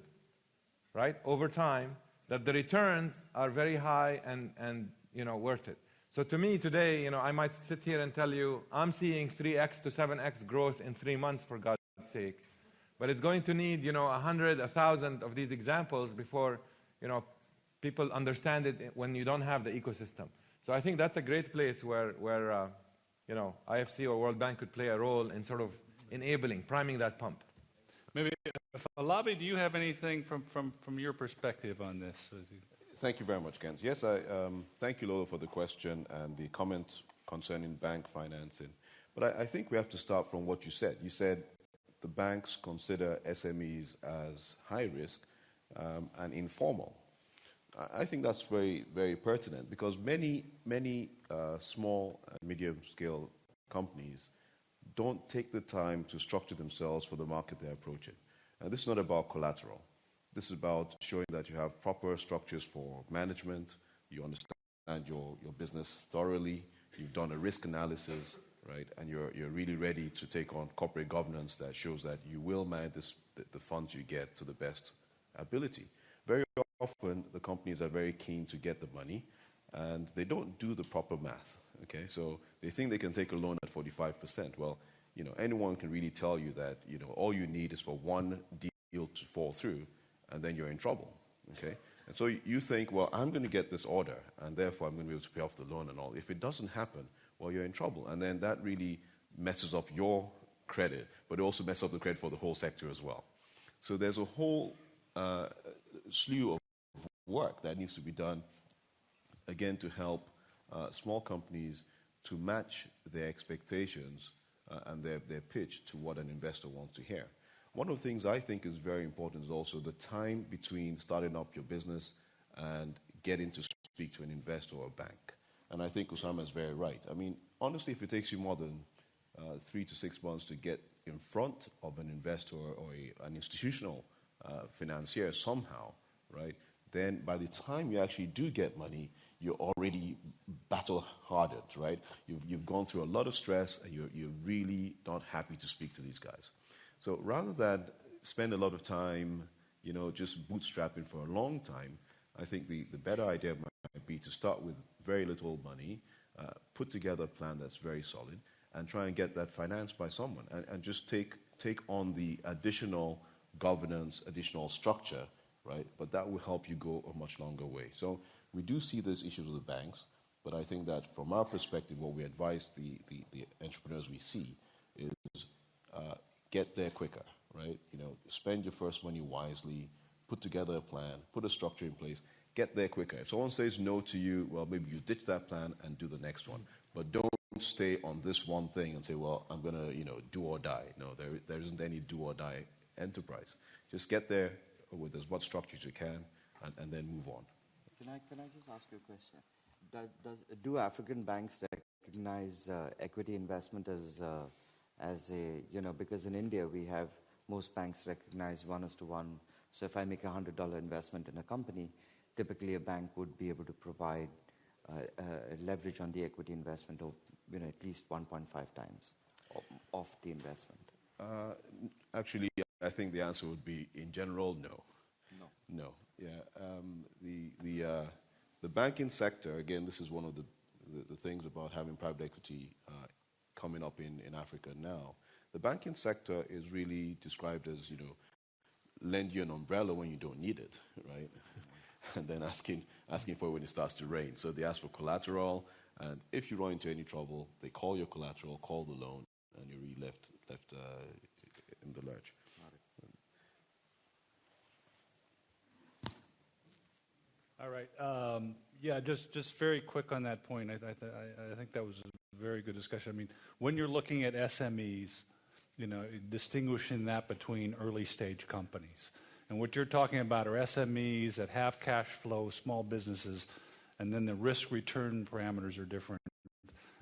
[SPEAKER 3] right, over time, that the returns are very high and worth it. So to me today, I might sit here and tell you, I'm seeing 3x to 7x growth in 3 months, for God's sake. But it's going to need, 100, 1,000 of these examples before, people understand it when you don't have the ecosystem. So I think that's a great place where IFC or World Bank could play a role in sort of enabling, priming that pump.
[SPEAKER 2] Maybe, Alabi, do you have anything from your perspective on this?
[SPEAKER 7] Thank you very much, Kent. Yes, thank you, Lolo, for the question and the comment concerning bank financing. But I think we have to start from what you said. You said the banks consider SMEs as high risk and informal. I think that's very, very pertinent because many small and medium-scale companies don't take the time to structure themselves for the market they're approaching. And this is not about collateral. This is about showing that you have proper structures for management, you understand your business thoroughly, you've done a risk analysis, right, and you're really ready to take on corporate governance that shows that you will manage the funds you get to the best ability. Very often, the companies are very keen to get the money, and they don't do the proper math, okay? So they think they can take a loan at 45%. Well, anyone can really tell you that, all you need is for one deal to fall through, and then you're in trouble, okay? And so you think, well, I'm going to get this order, and therefore I'm going to be able to pay off the loan and all. If it doesn't happen, well, you're in trouble. And then that really messes up your credit, but it also messes up the credit for the whole sector as well. So there's a whole slew of work that needs to be done, again, to help small companies to match their expectations and their pitch to what an investor wants to hear. One of the things I think is very important is also the time between starting up your business and getting to speak to an investor or a bank. And I think Osama is very right. I mean, honestly, if it takes you more than 3 to 6 months to get in front of an investor or an institutional financier somehow, right, then by the time you actually do get money, you're already battle-hardened, right? You've gone through a lot of stress, and you're really not happy to speak to these guys. So rather than spend a lot of time, just bootstrapping for a long time, I think the better idea might be to start with very little money, put together a plan that's very solid, and try and get that financed by someone, and just take on the additional governance, additional structure, right? But that will help you go a much longer way. So we do see those issues with the banks, but I think that from our perspective, what we advise the entrepreneurs we see is get there quicker, right? Spend your first money wisely, put together a plan, put a structure in place, get there quicker. If someone says no to you, well, maybe you ditch that plan and do the next one. But don't stay on this one thing and say, well, I'm going to, do or die. No, there isn't any do or die enterprise. Just get there with as much structure as you can and then move on.
[SPEAKER 6] Can I just ask you a question? Do African banks recognize equity investment as a, because in India we have, most banks recognize 1:1. So if I make a $100 investment in a company, typically a bank would be able to provide leverage on the equity investment of, at least 1.5 times of the investment.
[SPEAKER 7] Actually, I think the answer would be, in general, no. No. Yeah. The banking sector, again, this is one of the things about having private equity coming up in Africa now. The banking sector is really described as, lend you an umbrella when you don't need it, right? And then asking for it when it starts to rain. So they ask for collateral, and if you run into any trouble, they call your collateral, call the loan, and you're really left in the lurch.
[SPEAKER 2] All right. Yeah, just very quick on that point. I think that was a very good discussion. I mean, when you're looking at SMEs, distinguishing that between early stage companies. And what you're talking about are SMEs that have cash flow, small businesses, and then the risk return parameters are different.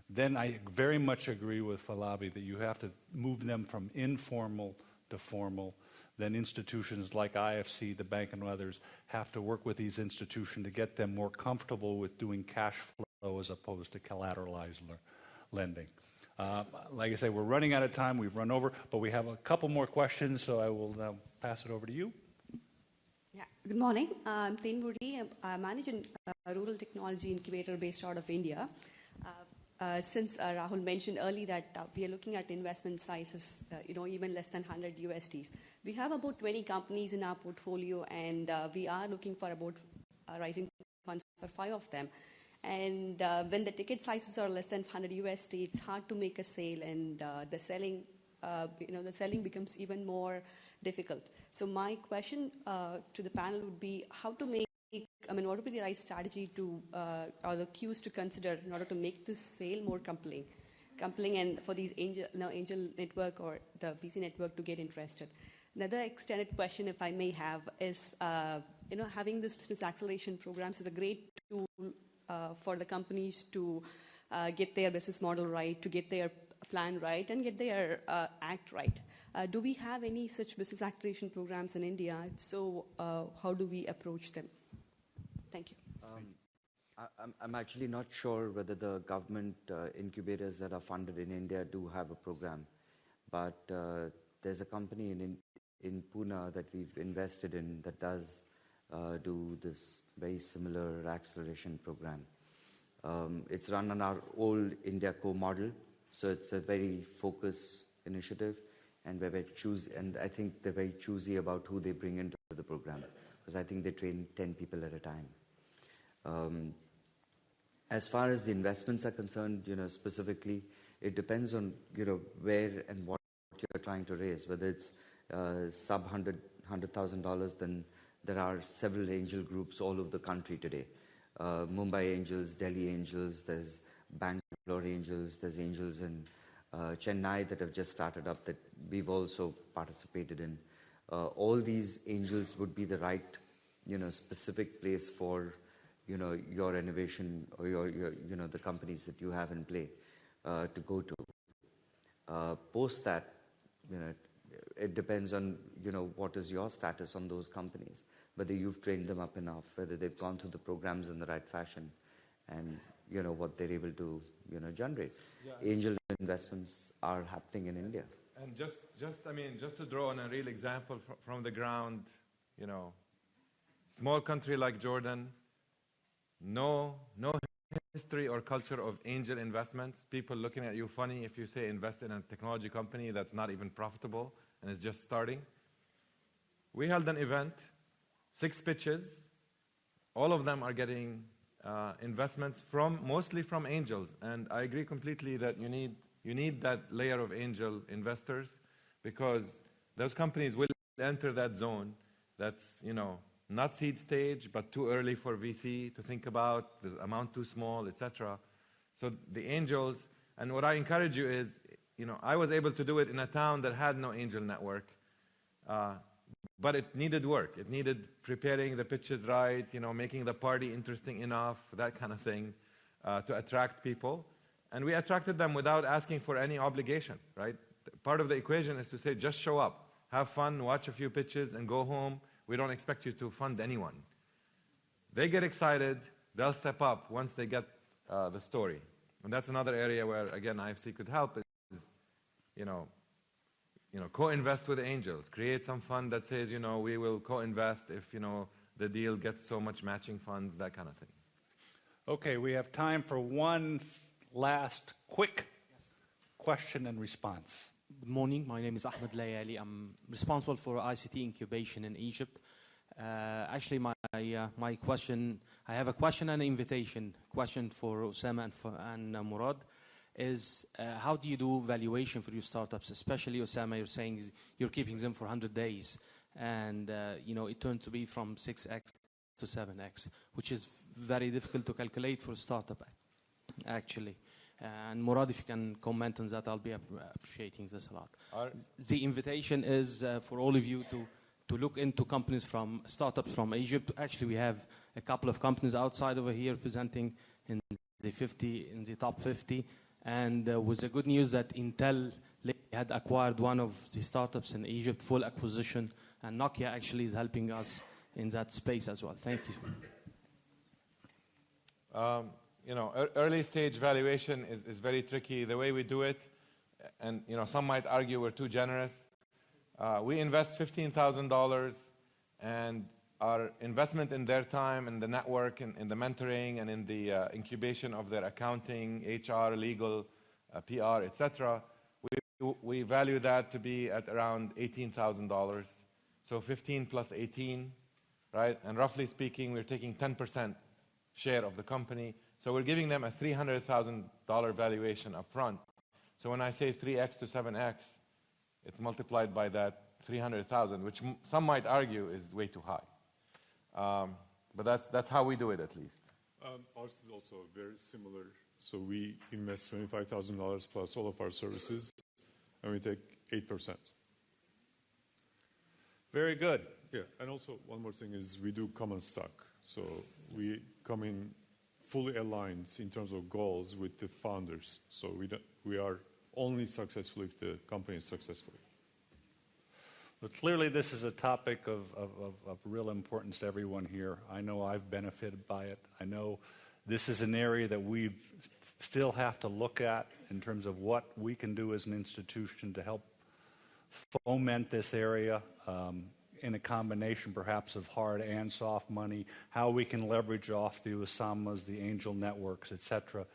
[SPEAKER 2] Then I very much agree with Falabi that you have to move them from informal to formal. Then institutions like IFC, the bank, and others have to work with these institutions to get them more comfortable with doing cash flow as opposed to collateralized lending. Like I say, we're running out of time. We've run over, but we have a couple more questions, so I will now pass it over to you.
[SPEAKER 13] Yeah. Good morning. I'm Tain Murthy. I manage a rural technology incubator based out of India. Since Rahul mentioned earlier that we are looking at investment sizes, even less than 100 USDs. We have about 20 companies in our portfolio, and we are looking for about raising funds for 5 of them. And when the ticket sizes are less than 100 USD, it's hard to make a sale, and the selling becomes even more difficult. So my question to the panel would be how to make, what would be the right strategy to, or the cues to consider in order to make this sale more compelling and for these angel network or the VC network to get interested. Another extended question, if I may have, is, having this business acceleration programs is a great tool for the companies to get their business model right, to get their plan right, and get their act right. Do we have any such business acceleration programs in India? If so, how do we approach them? Thank you.
[SPEAKER 6] I'm actually not sure whether the government incubators that are funded in India do have a program, but there's a company in Pune that we've invested in that does do this very similar acceleration program. It's run on our old India Co model, so it's a very focused initiative, and I think they're very choosy about who they bring into the program, because I think they train 10 people at a time. As far as the investments are concerned, specifically, it depends on where and what you're trying to raise. Whether it's sub $100,000, then there are several angel groups all over the country today. Mumbai Angels, Delhi Angels, there's Bangalore Angels, there's angels in Chennai that have just started up that we've also participated in. All these angels would be the right, specific place for, your innovation or your the companies that you have in play to go to. Post that, it depends on, what is your status on those companies, whether you've trained them up enough, whether they've gone through the programs in the right fashion, and, what they're able to, generate. Yeah. Angel investments are happening in India.
[SPEAKER 3] And just to draw on a real example from the ground, small country like Jordan, no history or culture of angel investments. People looking at you funny if you say invest in a technology company that's not even profitable and is just starting. We held an event, 6 pitches. All of them are getting investments mostly from angels. And I agree completely that you need that layer of angel investors, because those companies will enter that zone that's, not seed stage, but too early for VC to think about, the amount too small, etc. So the angels, and what I encourage you is, I was able to do it in a town that had no angel network, but it needed work. It needed preparing the pitches right, making the party interesting enough, that kind of thing, to attract people. And we attracted them without asking for any obligation, right? part of the equation is to say, just show up, have fun, watch a few pitches, and go home. We don't expect you to fund anyone. They get excited, they'll step up once they get the story. And that's another area where, again, IFC could help is, co-invest with angels. Create some fund that says, we will co-invest if, the deal gets so much matching funds, that kind of thing.
[SPEAKER 2] Okay, we have time for one last quick question and response.
[SPEAKER 14] Good morning. My name is Ahmed Layali. I'm responsible for ICT incubation in Egypt. Actually, my question, I have a question and an invitation. Question for Osama and Murad is how do you do valuation for your startups? Especially Osama, you're saying you're keeping them for 100 days. And, it turned to be from 6x to 7x, which is very difficult to calculate for a startup, actually. And Murad, if you can comment on that, I'll be appreciating this a lot. The invitation is for all of you to look into companies from startups from Egypt. Actually, we have a couple of companies outside over here presenting in the top 50. And with the good news that Intel had acquired one of the startups in Egypt, full acquisition, and Nokia actually is helping us in that space as well. Thank you.
[SPEAKER 3] Early stage valuation is very tricky. The way we do it, and some might argue we're too generous. We invest $15,000, and our investment in their time, in the network, in the mentoring, and in the incubation of their accounting, HR, legal, PR, etc., we value that to be at around $18,000. So 15 plus 18, right? And roughly speaking, we're taking 10% share of the company. So we're giving them a $300,000 valuation up front. So when I say 3x to 7x, it's multiplied by that 300,000, which some might argue is way too high. But that's how we do it, at least.
[SPEAKER 5] Ours is also very similar. So we invest $25,000 plus all of our services, and we take 8%.
[SPEAKER 2] Very good.
[SPEAKER 5] Yeah, and also one more thing is we do common stock. So we come in fully aligned in terms of goals with the founders. So we are only successful if the company is successful.
[SPEAKER 2] Well, clearly this is a topic of real importance to everyone here. I know I've benefited by it. I know this is an area that we still have to look at in terms of what we can do as an institution to help foment this area in a combination perhaps of hard and soft money, how we can leverage off the Osamas, the angel networks, etc.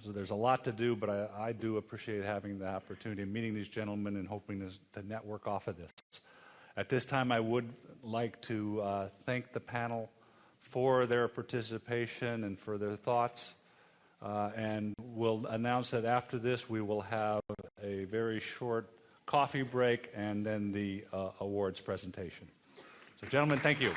[SPEAKER 2] So there's a lot to do, but I do appreciate having the opportunity of meeting these gentlemen and hoping to network off of this. At this time, I would like to thank the panel for their participation and for their thoughts. And we'll announce that after this, we will have a very short coffee break and then the awards presentation. So, gentlemen, thank you.